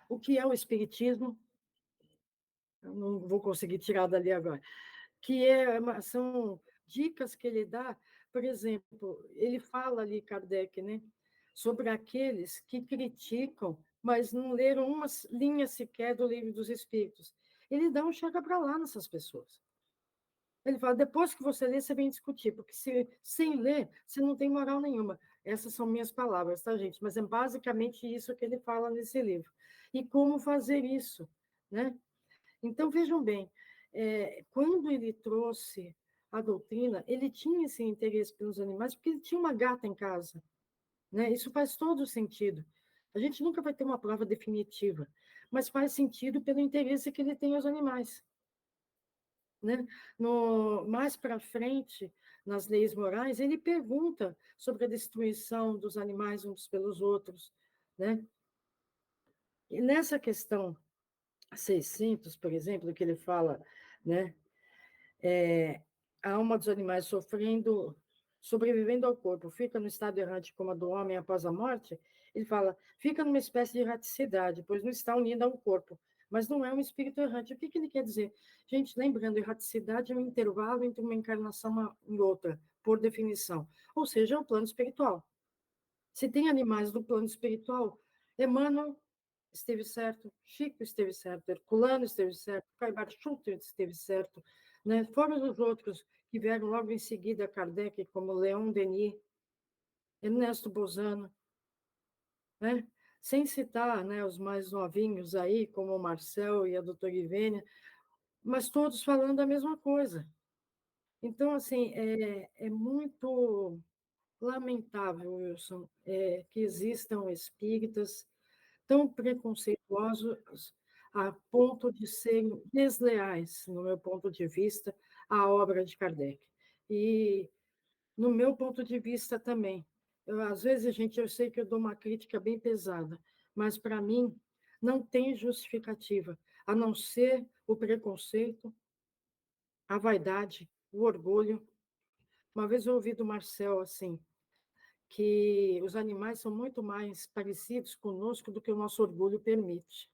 Speaker 2: o que é o Espiritismo, eu não vou conseguir tirar dali agora, que são dicas que ele dá, por exemplo, ele fala ali, Kardec, né, sobre aqueles que criticam, mas não leram uma linha sequer do Livro dos Espíritos. Ele dá um chega para lá nessas pessoas. Ele fala, depois que você lê, você vem discutir, porque sem ler, você não tem moral nenhuma. Essas são minhas palavras, tá, gente? Mas é basicamente isso que ele fala nesse livro. E como fazer isso, né? Então, vejam bem, quando ele trouxe a doutrina, ele tinha esse interesse pelos animais, porque ele tinha uma gata em casa, né? Isso faz todo sentido. A gente nunca vai ter uma prova definitiva, mas faz sentido pelo interesse que ele tem aos animais, né? Mais para frente, nas leis morais, ele pergunta sobre a destruição dos animais uns pelos outros, né? E nessa questão 600, por exemplo, que ele fala, né? A alma dos animais sobrevivendo ao corpo, fica no estado errante como a do homem após a morte, ele fala, fica numa espécie de erraticidade, pois não está unida ao corpo, mas não é um espírito errante. O que ele quer dizer? Gente, lembrando, erraticidade é um intervalo entre uma encarnação e outra, por definição. Ou seja, é o plano espiritual. Se tem animais do plano espiritual, Emmanuel esteve certo, Chico esteve certo, Herculano esteve certo, Caibar Schutter esteve certo, né? Foram os outros que vieram logo em seguida, Kardec, como Leon Denis, Ernesto Bozano, né? Sem citar, né, os mais novinhos aí, como o Marcel e a doutora Ivênia, mas todos falando a mesma coisa. Então, assim, é muito lamentável, Wilson, que existam espíritas tão preconceituosos a ponto de serem desleais, no meu ponto de vista, à obra de Kardec. E, no meu ponto de vista também, às vezes, gente, eu sei que eu dou uma crítica bem pesada, mas, para mim, não tem justificativa, a não ser o preconceito, a vaidade, o orgulho. Uma vez eu ouvi do Marcel, assim, que os animais são muito mais parecidos conosco do que o nosso orgulho permite.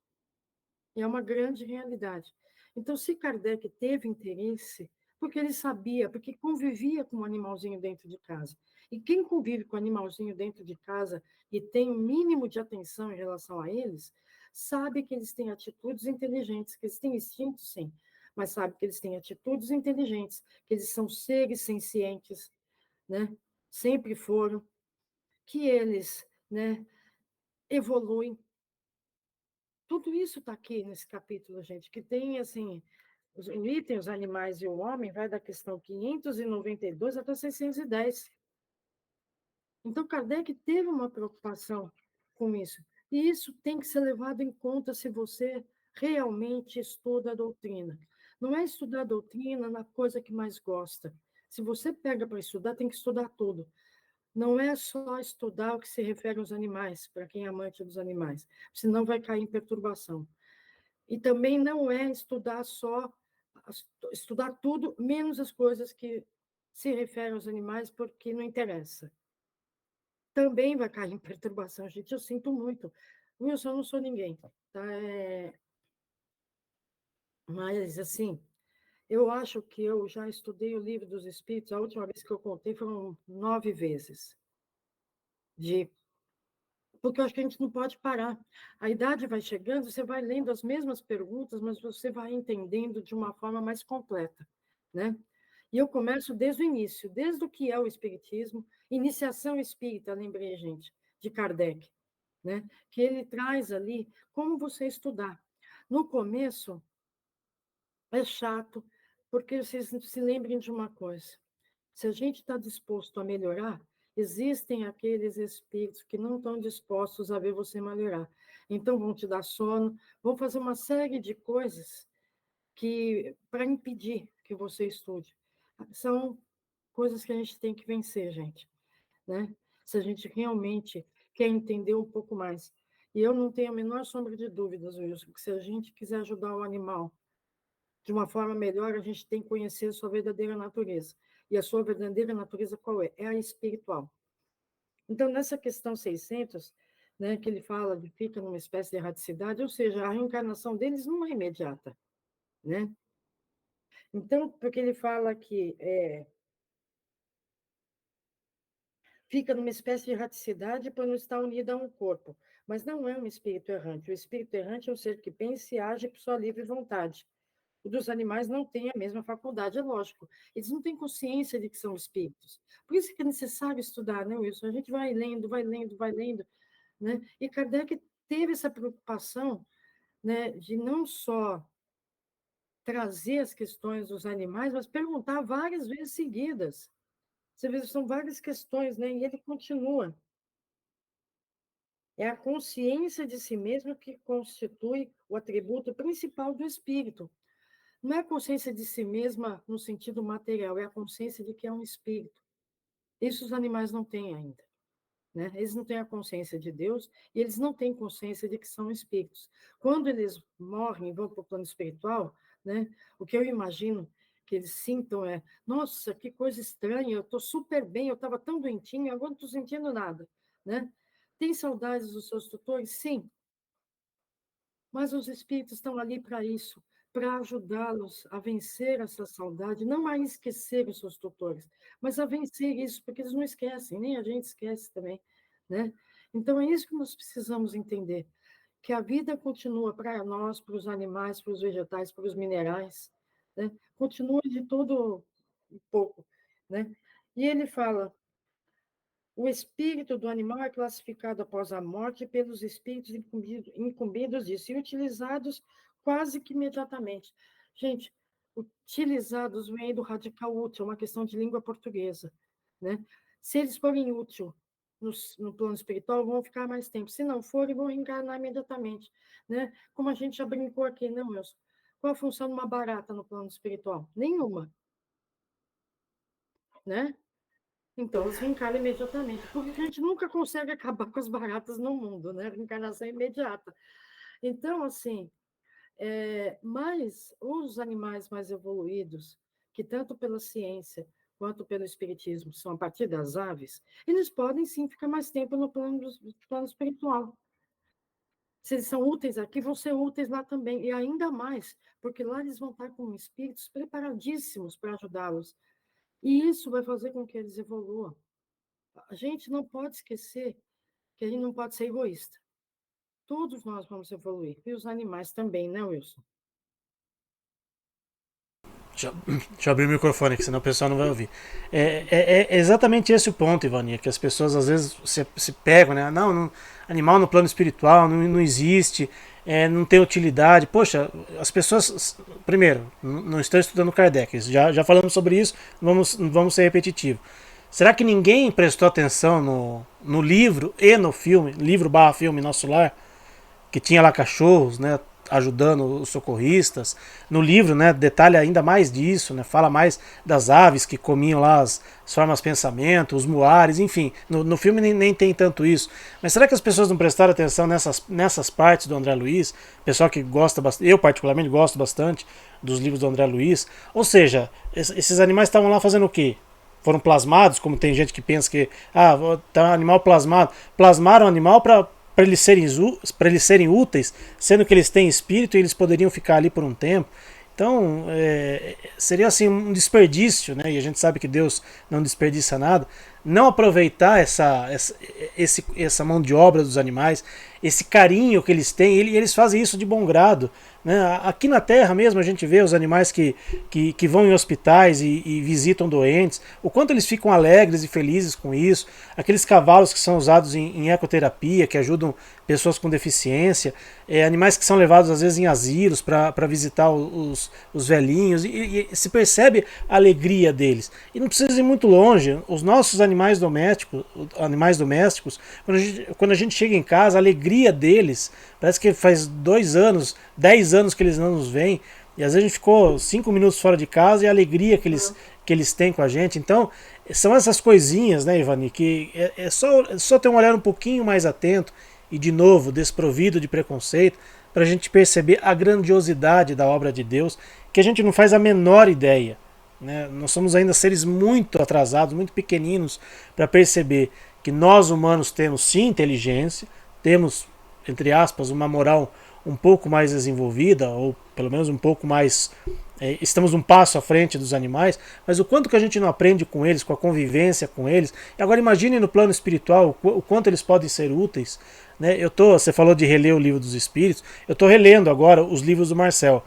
Speaker 2: E é uma grande realidade. Então, se Kardec teve interesse, porque ele sabia, porque convivia com um animalzinho dentro de casa. E quem convive com um animalzinho dentro de casa e tem um mínimo de atenção em relação a eles, sabe que eles têm atitudes inteligentes, que eles têm instinto, sim, mas sabe que eles têm atitudes inteligentes, que eles são seres sencientes, né? Sempre foram, que eles, né, evoluem. Tudo isso está aqui nesse capítulo, gente, que tem, assim, o item, os animais e o homem, vai da questão 592 até 610. Então, Kardec teve uma preocupação com isso. E isso tem que ser levado em conta se você realmente estuda a doutrina. Não é estudar a doutrina na coisa que mais gosta. Se você pega para estudar, tem que estudar tudo. Não é só estudar o que se refere aos animais, para quem é amante dos animais, senão vai cair em perturbação. E também não é estudar tudo, menos as coisas que se referem aos animais, porque não interessa. Também vai cair em perturbação, gente, eu sinto muito. Wilson, eu não sou ninguém, tá? Mas, assim, eu acho que eu já estudei o Livro dos Espíritos, a última vez que eu contei foram 9 vezes, porque eu acho que a gente não pode parar. A idade vai chegando, você vai lendo as mesmas perguntas, mas você vai entendendo de uma forma mais completa, né? E eu começo desde o início, desde o que é o Espiritismo, iniciação espírita, lembrei, gente, de Kardec, né? Que ele traz ali como você estudar. No começo, é chato, porque vocês se lembrem de uma coisa: se a gente está disposto a melhorar, existem aqueles espíritos que não estão dispostos a ver você melhorar. Então, vão te dar sono, vão fazer uma série de coisas que para impedir que você estude. São coisas que a gente tem que vencer, gente, né? Se a gente realmente quer entender um pouco mais. E eu não tenho a menor sombra de dúvidas, Wilson, que se a gente quiser ajudar o animal de uma forma melhor, a gente tem que conhecer a sua verdadeira natureza. E a sua verdadeira natureza qual é? É a espiritual. Então, nessa questão 600, né, que ele fala de fica numa espécie de erraticidade, ou seja, a reencarnação deles não é imediata, né? Então, porque ele fala que fica numa espécie de erraticidade por não estar unida a um corpo, mas não é um espírito errante. O espírito errante é um ser que pensa e age por sua livre vontade. O dos animais não tem a mesma faculdade, é lógico. Eles não têm consciência de que são espíritos. Por isso que é necessário estudar, né, Wilson? A gente vai lendo, vai lendo, vai lendo, né? E Kardec teve essa preocupação, né, de não só trazer as questões dos animais, mas perguntar várias vezes seguidas. Você vê, são várias questões, né? E ele continua. É a consciência de si mesmo que constitui o atributo principal do espírito. Não é a consciência de si mesma no sentido material, é a consciência de que é um espírito. Isso os animais não têm ainda. Né? Eles não têm a consciência de Deus e eles não têm consciência de que são espíritos. Quando eles morrem e vão para o plano espiritual, né, o que eu imagino que eles sintam é: nossa, que coisa estranha, eu estou super bem, eu estava tão doentinho, agora não estou sentindo nada. Né? Tem saudades dos seus tutores? Sim, mas os espíritos estão ali para isso, para ajudá-los a vencer essa saudade, não a esquecer os seus tutores, mas a vencer isso, porque eles não esquecem, nem a gente esquece também, né? Então é isso que nós precisamos entender, que a vida continua para nós, para os animais, para os vegetais, para os minerais, né? Continua de todo um pouco, né? E ele fala: o espírito do animal é classificado após a morte pelos espíritos incumbidos disso e utilizados quase que imediatamente. Gente, utilizados vem do radical útil, uma questão de língua portuguesa. Né? Se eles forem úteis no plano espiritual, vão ficar mais tempo. Se não forem, vão reencarnar imediatamente. Né? Como a gente já brincou aqui, não, Wilson? Qual a função de uma barata no plano espiritual? Nenhuma. Né? Então, eles reencarnam imediatamente, porque a gente nunca consegue acabar com as baratas no mundo, né? Reencarnação imediata. Então, assim, mas os animais mais evoluídos, que tanto pela ciência quanto pelo espiritismo são a partir das aves, eles podem sim ficar mais tempo no plano espiritual. Se eles são úteis aqui, vão ser úteis lá também, e ainda mais, porque lá eles vão estar com espíritos preparadíssimos para ajudá-los. E isso vai fazer com que eles evoluam. A gente não pode esquecer que a gente não pode ser egoísta. Todos nós vamos evoluir. E os animais também, né, Wilson?
Speaker 1: Deixa eu abrir o microfone aqui, senão o pessoal não vai ouvir. É exatamente esse o ponto, Ivania, que as pessoas às vezes se pegam, né? Não, animal no plano espiritual não existe, não tem utilidade. Poxa, as pessoas, primeiro, não estão estudando Kardec, já falamos sobre isso, não vamos ser repetitivos. Será que ninguém prestou atenção no livro e no filme, livro/filme Nosso Lar, que tinha lá cachorros, né, ajudando os socorristas? No livro, né, detalha ainda mais disso, né, fala mais das aves que comiam lá as formas de pensamento, os muares, enfim. No filme nem tem tanto isso. Mas será que as pessoas não prestaram atenção nessas partes do André Luiz? Pessoal que gosta bastante, eu particularmente gosto bastante dos livros do André Luiz. Ou seja, esses animais estavam lá fazendo o quê? Foram plasmados, como tem gente que pensa que tá um animal plasmado. Plasmaram o animal para eles serem úteis, sendo que eles têm espírito e eles poderiam ficar ali por um tempo. Então, seria assim um desperdício, né? E a gente sabe que Deus não desperdiça nada. Não aproveitar essa mão de obra dos animais, esse carinho que eles têm, eles fazem isso de bom grado. Né? Aqui na Terra mesmo a gente vê os animais que vão em hospitais e visitam doentes, o quanto eles ficam alegres e felizes com isso. Aqueles cavalos que são usados em ecoterapia, que ajudam pessoas com deficiência, animais que são levados às vezes em asilos para visitar os velhinhos, e se percebe a alegria deles. E não precisa ir muito longe, os nossos animais domésticos, quando a gente chega em casa, a alegria deles, parece que faz 2 anos, 10 anos que eles não nos veem, e às vezes a gente ficou 5 minutos fora de casa e a alegria que eles têm com a gente. Então, são essas coisinhas, né, Ivani, que é só ter um olhar um pouquinho mais atento e, de novo, desprovido de preconceito, para a gente perceber a grandiosidade da obra de Deus, que a gente não faz a menor ideia. Né? Nós somos ainda seres muito atrasados, muito pequeninos, para perceber que nós humanos temos sim inteligência, temos, entre aspas, uma moral um pouco mais desenvolvida, ou pelo menos um pouco mais, estamos um passo à frente dos animais, mas o quanto que a gente não aprende com eles, com a convivência com eles. E agora imagine no plano espiritual o quanto eles podem ser úteis. Né? Você falou de reler o Livro dos Espíritos, eu estou relendo agora os livros do Marcel.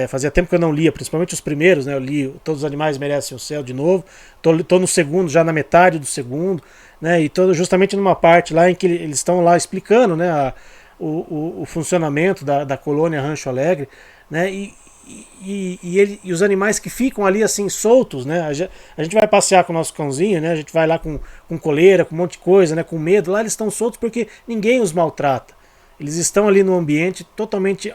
Speaker 1: Fazia tempo que eu não lia, principalmente os primeiros, né? Eu li Todos os Animais Merecem o Céu de novo, tô no segundo, já na metade do segundo, né? E tô justamente numa parte lá em que eles estão lá explicando, né, o funcionamento da colônia Rancho Alegre, né? e os animais que ficam ali assim soltos, né? A gente vai passear com o nosso cãozinho, né? A gente vai lá com coleira, com um monte de coisa, né? Com medo. Lá eles estão soltos porque ninguém os maltrata. Eles estão ali num ambiente totalmente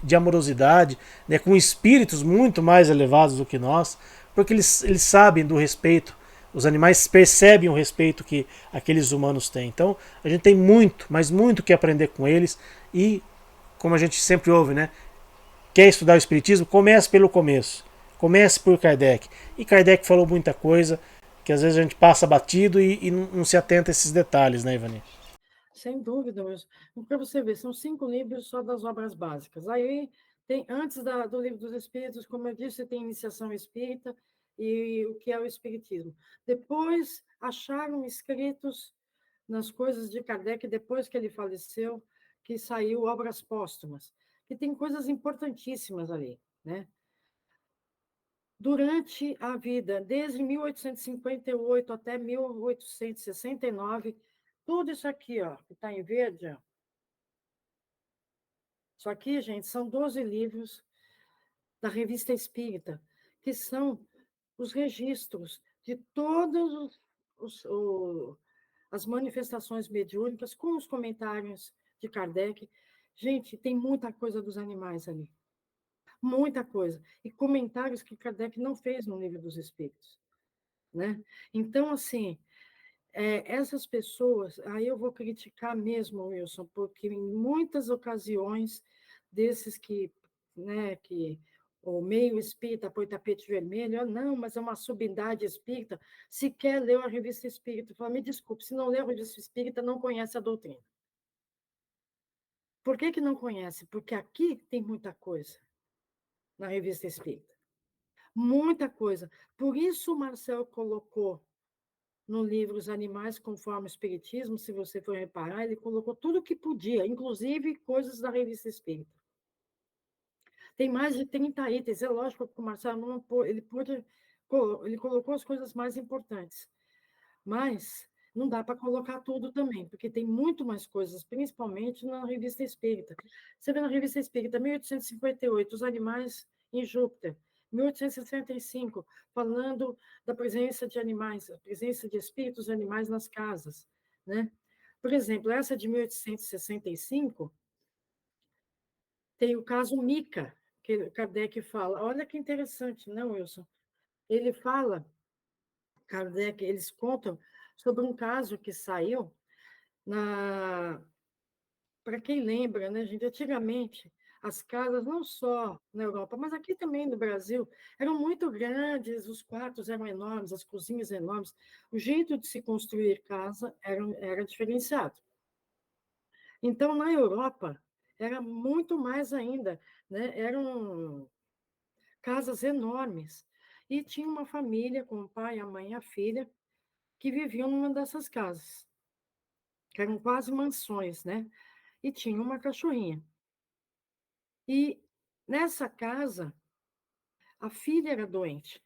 Speaker 1: de amorosidade, né? Com espíritos muito mais elevados do que nós, porque eles sabem do respeito. Os animais percebem o respeito que aqueles humanos têm. Então a gente tem muito, mas muito que aprender com eles e, como a gente sempre ouve, né? Quer estudar o Espiritismo? Comece pelo começo. Comece por Kardec. E Kardec falou muita coisa que às vezes a gente passa batido e não se atenta a esses detalhes, né, Ivani?
Speaker 2: Sem dúvida, mesmo. Para você ver, são 5 livros só das obras básicas. Aí tem, antes do Livro dos Espíritos, como eu disse, tem Iniciação Espírita e o que é o Espiritismo. Depois acharam escritos nas coisas de Kardec, depois que ele faleceu, que saiu Obras Póstumas, que tem coisas importantíssimas ali, né? Durante a vida, desde 1858 até 1869, tudo isso aqui, ó, que está em verde, ó, isso aqui, gente, são 12 livros da Revista Espírita, que são os registros de todas as manifestações mediúnicas, com os comentários de Kardec. Gente, tem muita coisa dos animais ali, muita coisa. E comentários que Kardec não fez no Livro dos Espíritos, né? Então, assim, essas pessoas, aí eu vou criticar mesmo, Wilson, porque em muitas ocasiões, desses que, né, que o meio espírita põe tapete vermelho, não, mas é uma subidade espírita, sequer leu a revista espírita. Fala, me desculpe, se não leu a revista espírita, não conhece a doutrina. Por que não conhece? Porque aqui tem muita coisa na revista espírita. Muita coisa. Por isso o Marcel colocou no livro Os Animais Conforme o Espiritismo, se você for reparar, ele colocou tudo o que podia, inclusive coisas da revista Espírita. Tem mais de 30 itens, é lógico que o Marcelo não ele pôde, ele colocou as coisas mais importantes, mas não dá para colocar tudo também, porque tem muito mais coisas, principalmente na revista Espírita. Você vê na revista Espírita, 1858, Os Animais em Júpiter, 1865, falando da presença de animais, a presença de espíritos animais nas casas, né? Por exemplo, essa de 1865 tem o caso Mica, que Kardec fala. Olha que interessante, não, Wilson? Ele fala, Kardec, eles contam sobre um caso que saiu na. Para quem lembra, né, gente? Antigamente, as casas, não só na Europa, mas aqui também no Brasil, eram muito grandes, os quartos eram enormes, as cozinhas enormes. O jeito de se construir casa era diferenciado. Então, na Europa, era muito mais ainda, né? Eram casas enormes. E tinha uma família com o pai, a mãe e a filha que viviam numa dessas casas, que eram quase mansões, né? E tinha uma cachorrinha. E nessa casa, a filha era doente.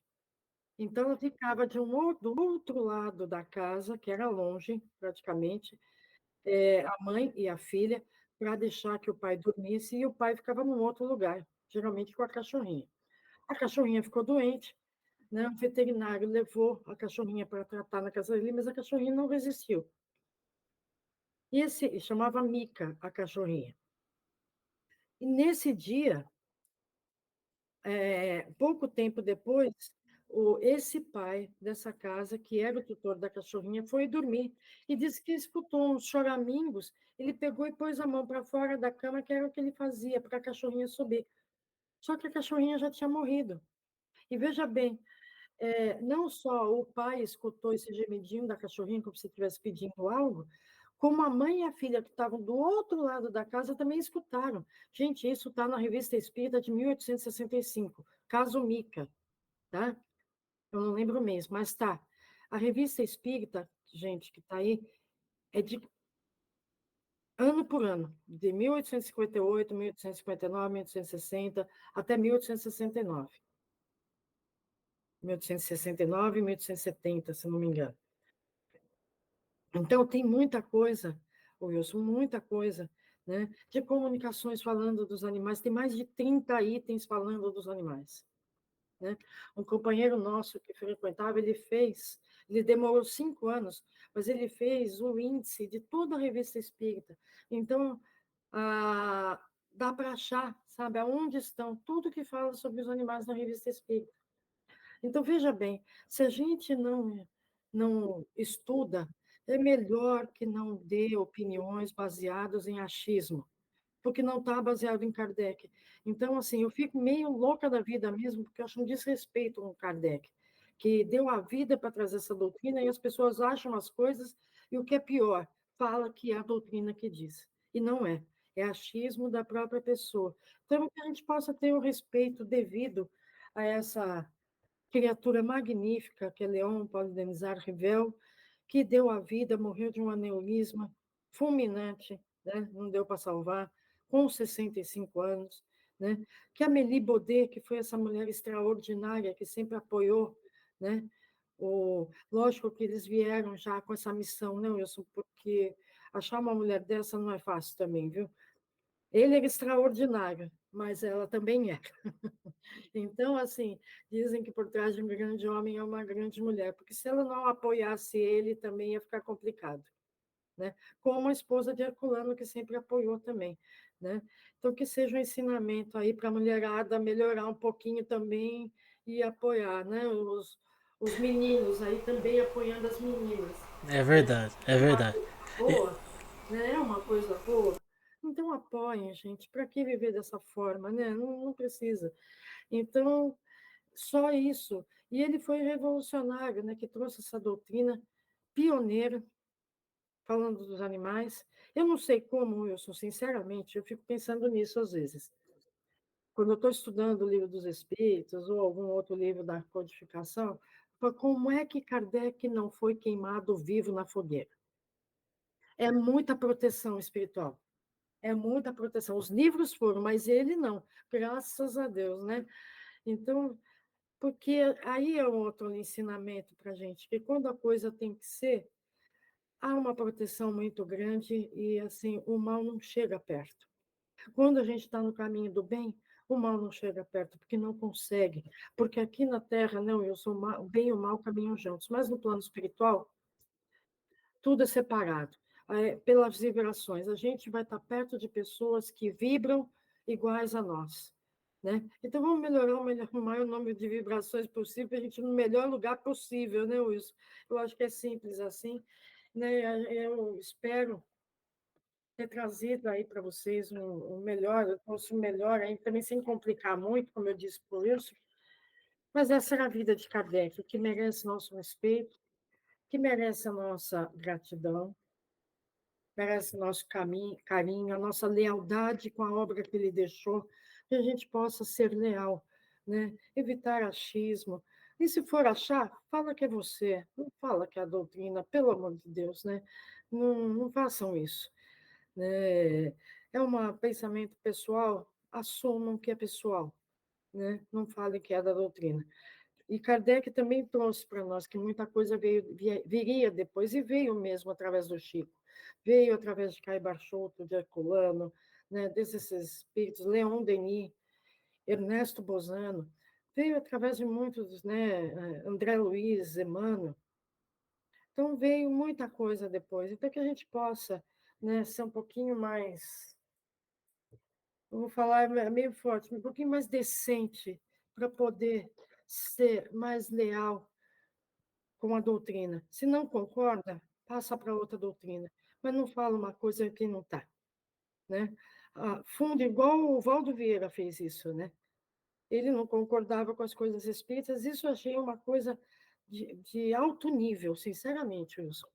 Speaker 2: Então, ela ficava do outro lado da casa, que era longe, praticamente, a mãe e a filha, para deixar que o pai dormisse, e o pai ficava num outro lugar, geralmente com a cachorrinha. A cachorrinha ficou doente, né? O veterinário levou a cachorrinha para tratar na casa dele, mas a cachorrinha não resistiu. E esse chamava Mica, a cachorrinha. E nesse dia, pouco tempo depois, esse pai dessa casa, que era o tutor da cachorrinha, foi dormir e disse que escutou uns choramingos. Ele pegou e pôs a mão para fora da cama, que era o que ele fazia para a cachorrinha subir. Só que a cachorrinha já tinha morrido. E veja bem, não só o pai escutou esse gemidinho da cachorrinha, como se estivesse pedindo algo, como a mãe e a filha que estavam do outro lado da casa também escutaram. Gente, isso está na Revista Espírita de 1865, caso Mica, tá? Eu não lembro mesmo, mas tá. A Revista Espírita, gente, que está aí, é de ano por ano, de 1858, 1859, 1860, até 1869. 1869 e 1870, se não me engano. Então, tem muita coisa, Wilson, muita coisa. né, de comunicações falando dos animais, tem mais de 30 itens falando dos animais. Né? Um companheiro nosso que frequentava, ele demorou 5 anos, mas ele fez o índice de toda a revista espírita. Então, dá para achar, sabe, aonde estão tudo que fala sobre os animais na revista espírita. Então, veja bem, se a gente não estuda, é melhor que não dê opiniões baseadas em achismo, porque não está baseado em Kardec. Então, assim, eu fico meio louca da vida mesmo, porque eu acho um desrespeito com Kardec, que deu a vida para trazer essa doutrina e as pessoas acham as coisas, e o que é pior, fala que é a doutrina que diz. E não é. É achismo da própria pessoa. Então, que a gente possa ter o respeito devido a essa criatura magnífica que é Leon Polidenizar Rivel, que deu a vida, morreu de um aneurisma fulminante, né? Não deu para salvar, com 65 anos. Né? Que a Amélie Baudet, que foi essa mulher extraordinária, que sempre apoiou, né? Lógico que eles vieram já com essa missão, não, Wilson, porque achar uma mulher dessa não é fácil também, viu? Ele era extraordinário, mas ela também é. Então, assim, dizem que por trás de um grande homem é uma grande mulher, porque se ela não apoiasse ele, também ia ficar complicado. Né? Como a esposa de Herculano, que sempre apoiou também. Né? Então, que seja um ensinamento aí para a mulherada melhorar um pouquinho também e apoiar, né? Os meninos aí também apoiando as meninas.
Speaker 1: É
Speaker 2: Né?
Speaker 1: verdade, é
Speaker 2: É uma
Speaker 1: verdade.
Speaker 2: coisa boa, né? É uma coisa boa. Então, apoiem, gente. Para que viver dessa forma? Né? Não precisa. Então, só isso. E ele foi revolucionário, né? Que trouxe essa doutrina pioneira falando dos animais. Eu não sei como, Wilson, sinceramente, eu fico pensando nisso às vezes. Quando eu estou estudando o Livro dos Espíritos ou algum outro livro da codificação, como é que Kardec não foi queimado vivo na fogueira? É muita proteção espiritual. É muita proteção. Os livros foram, mas ele não. Graças a Deus, né? Então, porque aí é um outro ensinamento para a gente, que quando a coisa tem que ser, há uma proteção muito grande e assim o mal não chega perto. Quando a gente está no caminho do bem, o mal não chega perto, porque não consegue. Porque aqui na Terra, não, eu sou mal, o bem e o mal caminham juntos, mas no plano espiritual, tudo é separado pelas vibrações. A gente vai estar perto de pessoas que vibram iguais a nós. Né? Então, vamos melhorar o maior número de vibrações possível para a gente ir no melhor lugar possível, né, Wilson? Eu acho que é simples assim. Né? Eu espero ter trazido aí para vocês um melhor, eu trouxe um melhor, aí, também sem complicar muito, como eu disse por isso, mas essa era a vida de Kardec, que merece nosso respeito, que merece a nossa gratidão, merece nosso carinho, a nossa lealdade com a obra que ele deixou, que a gente possa ser leal, né? Evitar achismo. E se for achar, fala que é você, não fala que é a doutrina, pelo amor de Deus, né? Não façam isso. Né? É um pensamento pessoal, assumam que é pessoal, né? Não falem que é da doutrina. E Kardec também trouxe para nós que muita coisa viria depois, e veio mesmo através do Chico, veio através de Caio Barchoto, de Herculano, né, desses espíritos, Leon Denis, Ernesto Bozano, veio através de muitos, né, André Luiz, Emmanuel. Então, veio muita coisa depois. Então, que a gente possa, né, ser um pouquinho mais, eu vou falar meio forte, um pouquinho mais decente para poder ser mais leal com a doutrina. Se não concorda, passa para outra doutrina, mas não fala uma coisa que não está. Né? Fundo, igual o Valdo Vieira fez isso. Né? Ele não concordava com as coisas espíritas, isso eu achei uma coisa de alto nível, sinceramente, Wilson.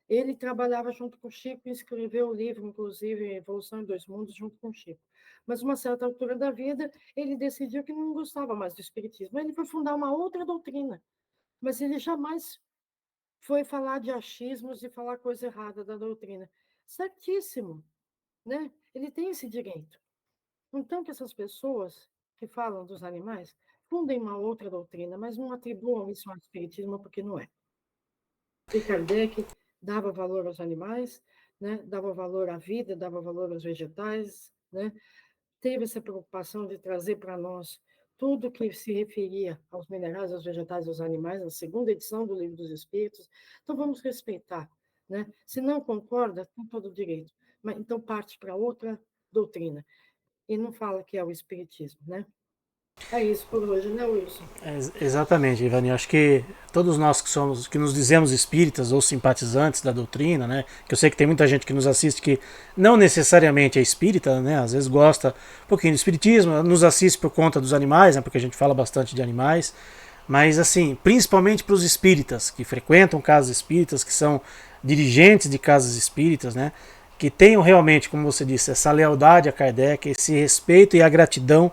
Speaker 2: Ele trabalhava junto com o Chico e escreveu o livro, inclusive, Evolução em Dois Mundos, junto com o Chico. Mas, uma certa altura da vida, ele decidiu que não gostava mais do espiritismo. Ele foi fundar uma outra doutrina, mas ele jamais foi falar de achismos e falar coisa errada da doutrina. Certíssimo, né? Ele tem esse direito. Então, que essas pessoas que falam dos animais fundem uma outra doutrina, mas não atribuam isso ao espiritismo, porque não é. E Kardec dava valor aos animais, né? Dava valor à vida, dava valor aos vegetais, né? Teve essa preocupação de trazer para nós tudo que se referia aos minerais, aos vegetais, aos animais, na segunda edição do Livro dos Espíritos. Então, vamos respeitar, né? Se não concorda, tem todo o direito. Mas, então, parte para outra doutrina. E não fala que é o Espiritismo, né? É isso por hoje, né, Wilson?
Speaker 1: Exatamente, Ivani. Acho que todos nós que somos, que nos dizemos espíritas ou simpatizantes da doutrina, né? Que eu sei que tem muita gente que nos assiste que não necessariamente é espírita, né? Às vezes gosta um pouquinho do espiritismo, nos assiste por conta dos animais, né? Porque a gente fala bastante de animais. Mas assim, principalmente para os espíritas que frequentam casas espíritas, que são dirigentes de casas espíritas, né? Que tenham realmente, como você disse, essa lealdade a Kardec, esse respeito e a gratidão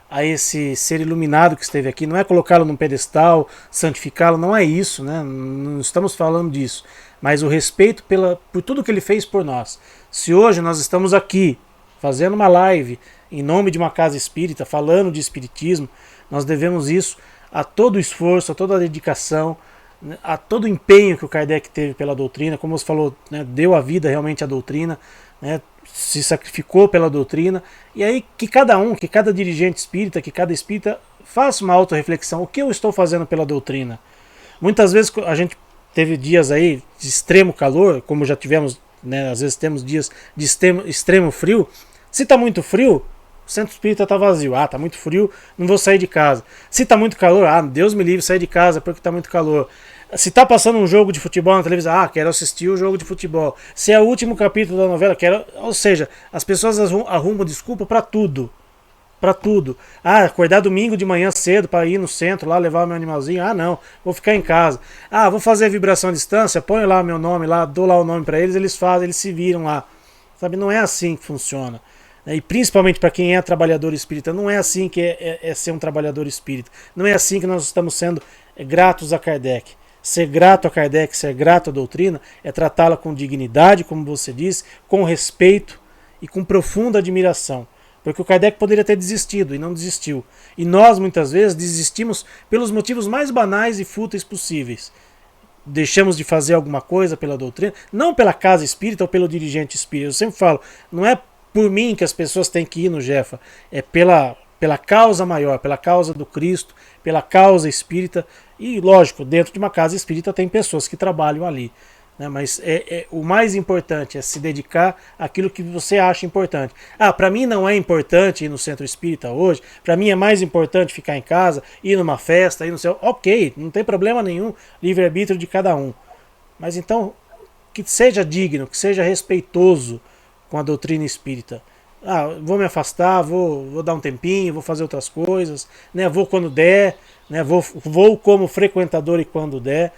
Speaker 1: a esse ser iluminado que esteve aqui. Não é colocá-lo num pedestal, santificá-lo, não é isso, né? Não estamos falando disso. Mas o respeito por tudo que ele fez por nós. Se hoje nós estamos aqui fazendo uma live em nome de uma casa espírita, falando de espiritismo, nós devemos isso a todo o esforço, a toda a dedicação, né, a todo o empenho que o Kardec teve pela doutrina, como você falou, né, deu a vida realmente à doutrina, né, se sacrificou pela doutrina, e aí que cada dirigente espírita, que cada espírita faça uma autorreflexão, o que eu estou fazendo pela doutrina? Muitas vezes a gente teve dias aí de extremo calor, como já tivemos, né, às vezes temos dias de extremo frio. Se está muito frio, o centro espírita está vazio. Ah, está muito frio, não vou sair de casa. Se está muito calor, ah, Deus me livre sair de casa porque está muito calor. Se está passando um jogo de futebol na televisão, ah, quero assistir o jogo de futebol. Se é o último capítulo da novela, quero. Ou seja, as pessoas arrumam desculpa para tudo. Para tudo. Ah, acordar domingo de manhã cedo para ir no centro lá levar o meu animalzinho. Ah, não, vou ficar em casa. Ah, vou fazer vibração à distância, ponho lá meu nome lá, dou lá o nome para eles fazem, eles se viram lá. Sabe, não é assim que funciona. E principalmente para quem é trabalhador espírita, não é assim que é ser um trabalhador espírita. Não é assim que nós estamos sendo gratos a Kardec. Ser grato a Kardec, ser grato à doutrina, é tratá-la com dignidade, como você disse, com respeito e com profunda admiração. Porque o Kardec poderia ter desistido e não desistiu. E nós, muitas vezes, desistimos pelos motivos mais banais e fúteis possíveis. Deixamos de fazer alguma coisa pela doutrina, não pela casa espírita ou pelo dirigente espírita. Eu sempre falo, não é por mim que as pessoas têm que ir no Jefa, é pela causa maior, pela causa do Cristo, pela causa espírita. E, lógico, dentro de uma casa espírita tem pessoas que trabalham ali. Né? Mas o mais importante é se dedicar àquilo que você acha importante. Ah, para mim não é importante ir no centro espírita hoje, para mim é mais importante ficar em casa, ir numa festa, ir no céu. Ok, não tem problema nenhum, livre-arbítrio de cada um. Mas então, que seja digno, que seja respeitoso com a doutrina espírita. Ah, vou me afastar, vou dar um tempinho, vou fazer outras coisas, né? Vou quando der, né? Vou como frequentador e quando der.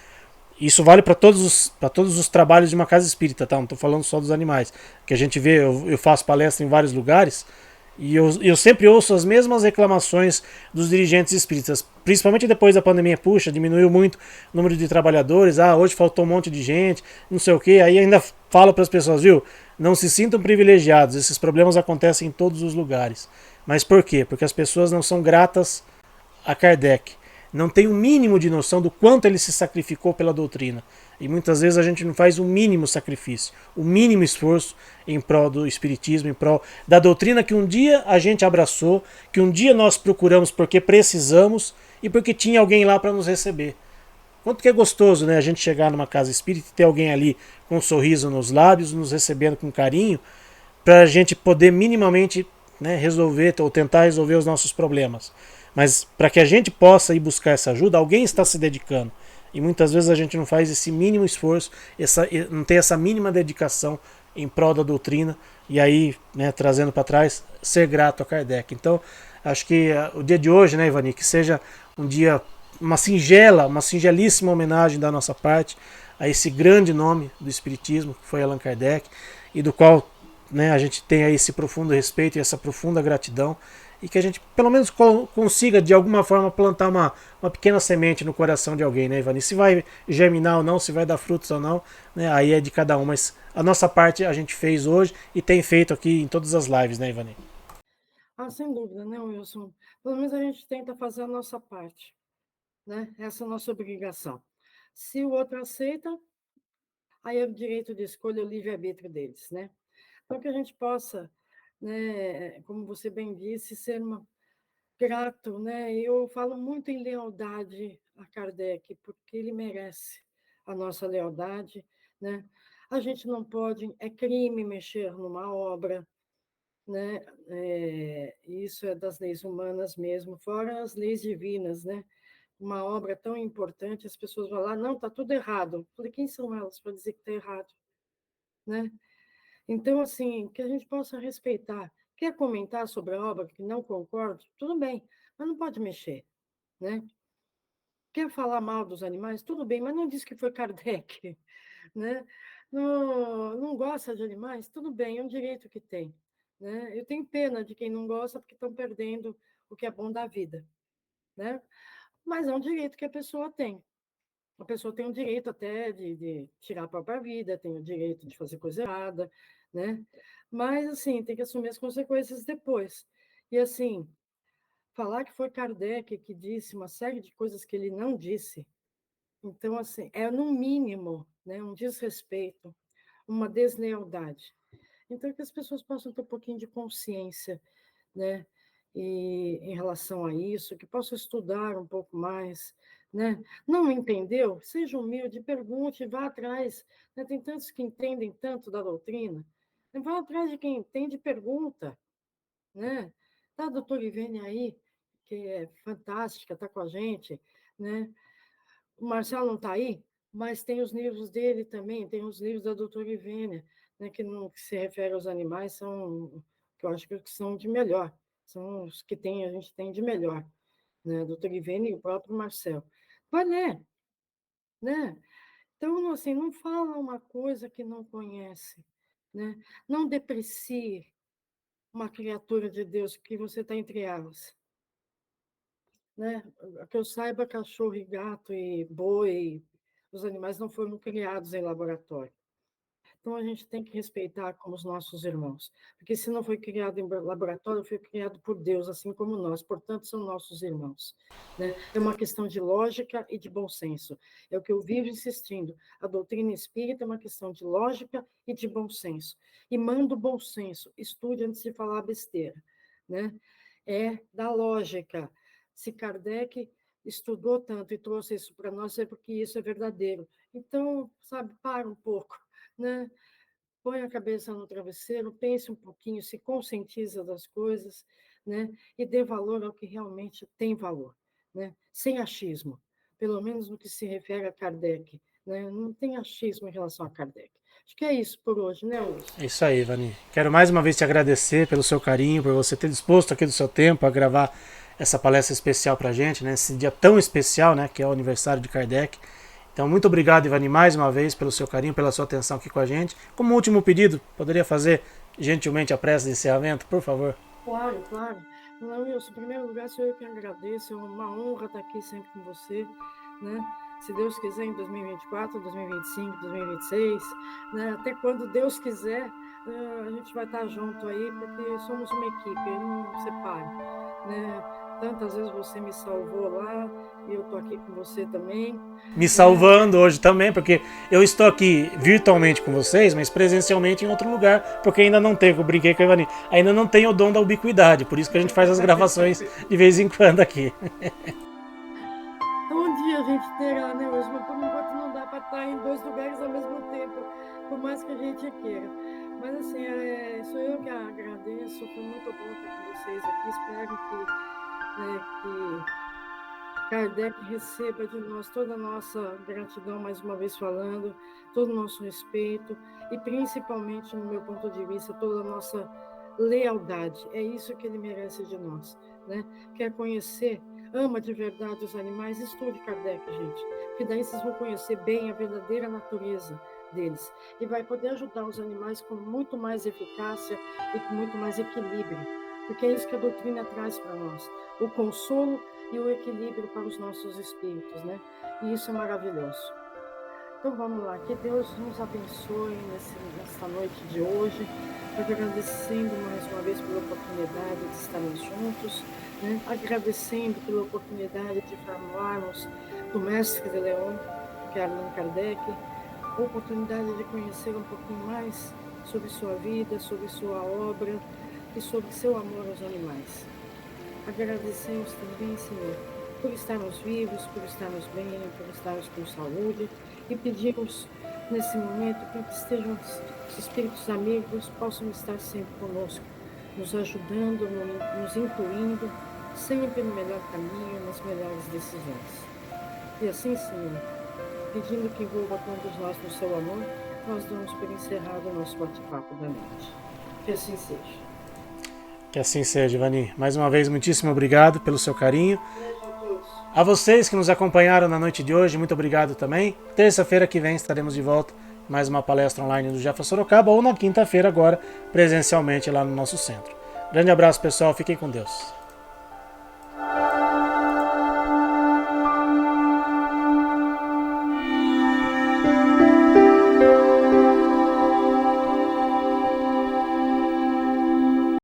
Speaker 1: Isso vale para todos os trabalhos de uma casa espírita, tá? Não estou falando só dos animais. Que a gente vê, eu faço palestra em vários lugares e eu sempre ouço as mesmas reclamações dos dirigentes espíritas, principalmente depois da pandemia. Puxa, diminuiu muito o número de trabalhadores, ah, hoje faltou um monte de gente, não sei o que. Aí ainda falo para as pessoas, viu? Não se sintam privilegiados, esses problemas acontecem em todos os lugares. Mas por quê? Porque as pessoas não são gratas a Kardec, não tem o um mínimo de noção do quanto ele se sacrificou pela doutrina. E muitas vezes a gente não faz o mínimo sacrifício, o mínimo esforço em prol do espiritismo, em prol da doutrina que um dia a gente abraçou, que um dia nós procuramos porque precisamos e porque tinha alguém lá para nos receber. Quanto que é gostoso, né, a gente chegar numa casa espírita e ter alguém ali com um sorriso nos lábios, nos recebendo com carinho, para a gente poder minimamente, né, resolver ou tentar resolver os nossos problemas. Mas para que a gente possa ir buscar essa ajuda, alguém está se dedicando. E muitas vezes a gente não faz esse mínimo esforço, não tem essa mínima dedicação em prol da doutrina. E aí, né, trazendo para trás, ser grato a Kardec. Então, acho que o dia de hoje, né, Ivani, que seja um dia, uma singelíssima homenagem da nossa parte a esse grande nome do Espiritismo, que foi Allan Kardec, e do qual, né, a gente tem aí esse profundo respeito e essa profunda gratidão, e que a gente pelo menos consiga de alguma forma plantar uma pequena semente no coração de alguém, né, Ivani? Se vai germinar ou não, se vai dar frutos ou não, né, aí é de cada um, mas a nossa parte a gente fez hoje e tem feito aqui em todas as lives, né, Ivani?
Speaker 2: Ah, sem dúvida, né, Wilson? Pelo menos a gente tenta fazer a nossa parte, né? Essa é a nossa obrigação. Se o outro aceita, aí é o direito de escolha, o livre-arbítrio deles, né? Então, que a gente possa, né, como você bem disse, ser grato, né? Eu falo muito em lealdade a Kardec, porque ele merece a nossa lealdade, né? A gente não pode, é crime mexer numa obra, né? Isso é das leis humanas mesmo, fora as leis divinas, né? Uma obra tão importante, as pessoas vão lá, não, está tudo errado. Eu falei, quem são elas para dizer que está errado, né? Então, assim, que a gente possa respeitar. Quer comentar sobre a obra que não concordo? Tudo bem, mas não pode mexer, né? Quer falar mal dos animais? Tudo bem, mas não diz que foi Kardec, né? Não gosta de animais? Tudo bem, é um direito que tem, né? Eu tenho pena de quem não gosta porque estão perdendo o que é bom da vida, né? Mas é um direito que a pessoa tem. A pessoa tem o direito até de tirar a própria vida, tem o direito de fazer coisa errada, né? Mas, assim, tem que assumir as consequências depois. E, assim, falar que foi Kardec que disse uma série de coisas que ele não disse, então, assim, é no mínimo, né, um desrespeito, uma deslealdade. Então, que as pessoas possam ter um pouquinho de consciência, né, e em relação a isso, que possam estudar um pouco mais, né? Não entendeu? Seja humilde, pergunte, vá atrás, né? Tem tantos que entendem tanto da doutrina, vá atrás de quem entende e pergunta, né? Tá a doutora Ivene aí, que é fantástica, está com a gente, né? O Marcelo não está aí, mas tem os livros dele também, tem os livros da doutora Ivênia, né, que se refere aos animais, são, que eu acho que são de melhor, são os que tem, a gente tem de melhor, né, a doutora Ivênia e o próprio Marcelo. Vai ler, né? Então, assim, não fala uma coisa que não conhece, né? Não deprecie uma criatura de Deus que você está entre elas, né? Que eu saiba, cachorro e gato e boi, os animais não foram criados em laboratório. Então, a gente tem que respeitar como os nossos irmãos, porque se não foi criado em laboratório, foi criado por Deus, assim como nós, portanto, são nossos irmãos, né? É uma questão de lógica e de bom senso. É o que eu vivo insistindo. A doutrina espírita é uma questão de lógica e de bom senso. E manda o bom senso, estude antes de falar besteira, né? É da lógica. Se Kardec estudou tanto e trouxe isso para nós, é porque isso é verdadeiro. Então, sabe, para um pouco, né? Põe a cabeça no travesseiro, pense um pouquinho, se conscientiza das coisas, né? E dê valor ao que realmente tem valor, né? Sem achismo, pelo menos no que se refere a Kardec, né? Não tem achismo em relação a Kardec. Acho que é isso por hoje, né, Lúcio?
Speaker 1: É isso aí, Vani. Quero mais uma vez te agradecer pelo seu carinho, por você ter disposto aqui do seu tempo a gravar essa palestra especial pra gente, né? Esse dia tão especial, né? Que é o aniversário de Kardec. Então, muito obrigado, Ivani, mais uma vez pelo seu carinho, pela sua atenção aqui com a gente. Como último pedido, poderia fazer gentilmente a prece de encerramento, por favor?
Speaker 2: Claro, claro. Não, Wilson, em primeiro lugar, sou eu que agradeço, é uma honra estar aqui sempre com você, né? Se Deus quiser, em 2024, 2025, 2026, né? Até quando Deus quiser, a gente vai estar junto aí, porque somos uma equipe, Ele não separa, né? Tantas vezes você me salvou lá, e eu estou aqui com você também,
Speaker 1: Me
Speaker 2: né?
Speaker 1: salvando hoje também, porque eu estou aqui virtualmente com vocês, mas presencialmente em outro lugar, porque ainda não tenho, eu brinquei com a Ivani, ainda não tenho o dom da ubiquidade, por isso que a gente faz as gravações de vez em quando aqui.
Speaker 2: Um dia a gente terá, né, Wilson? Mas por enquanto não dá para estar em dois lugares ao mesmo tempo, por mais que a gente queira. Mas, assim, sou eu que agradeço, foi muito bom estar com vocês aqui. Espero que Kardec receba de nós toda a nossa gratidão, mais uma vez falando, todo o nosso respeito e, principalmente, no meu ponto de vista, toda a nossa lealdade. É isso que ele merece de nós, né? Quer conhecer, ama de verdade os animais, estude Kardec, gente, porque daí vocês vão conhecer bem a verdadeira natureza deles e vai poder ajudar os animais com muito mais eficácia e com muito mais equilíbrio, porque é isso que a doutrina traz para nós, o consolo e o equilíbrio para os nossos espíritos, né? E isso é maravilhoso. Então vamos lá, que Deus nos abençoe nessa noite de hoje, agradecendo mais uma vez pela oportunidade de estarmos juntos, né? Agradecendo pela oportunidade de falarmos do Mestre de Leon, que é Allan Kardec, oportunidade de conhecer um pouquinho mais sobre sua vida, sobre sua obra e sobre seu amor aos animais. Agradecemos também, Senhor, por estarmos vivos, por estarmos bem, por estarmos com saúde, e pedimos nesse momento para que estejam os espíritos amigos, possam estar sempre conosco, nos ajudando, nos incluindo, sempre no melhor caminho, nas melhores decisões. E assim, Senhor, pedindo que envolva todos nós no seu amor, nós damos por encerrado o nosso bate-papo da noite. Que assim seja.
Speaker 1: Que assim seja, Ivani. Mais uma vez, muitíssimo obrigado pelo seu carinho. A vocês que nos acompanharam na noite de hoje, muito obrigado também. Terça-feira que vem estaremos de volta, mais uma palestra online do Jefferson Sorocaba, ou na quinta-feira agora, presencialmente lá no nosso centro. Grande abraço, pessoal. Fiquem com Deus.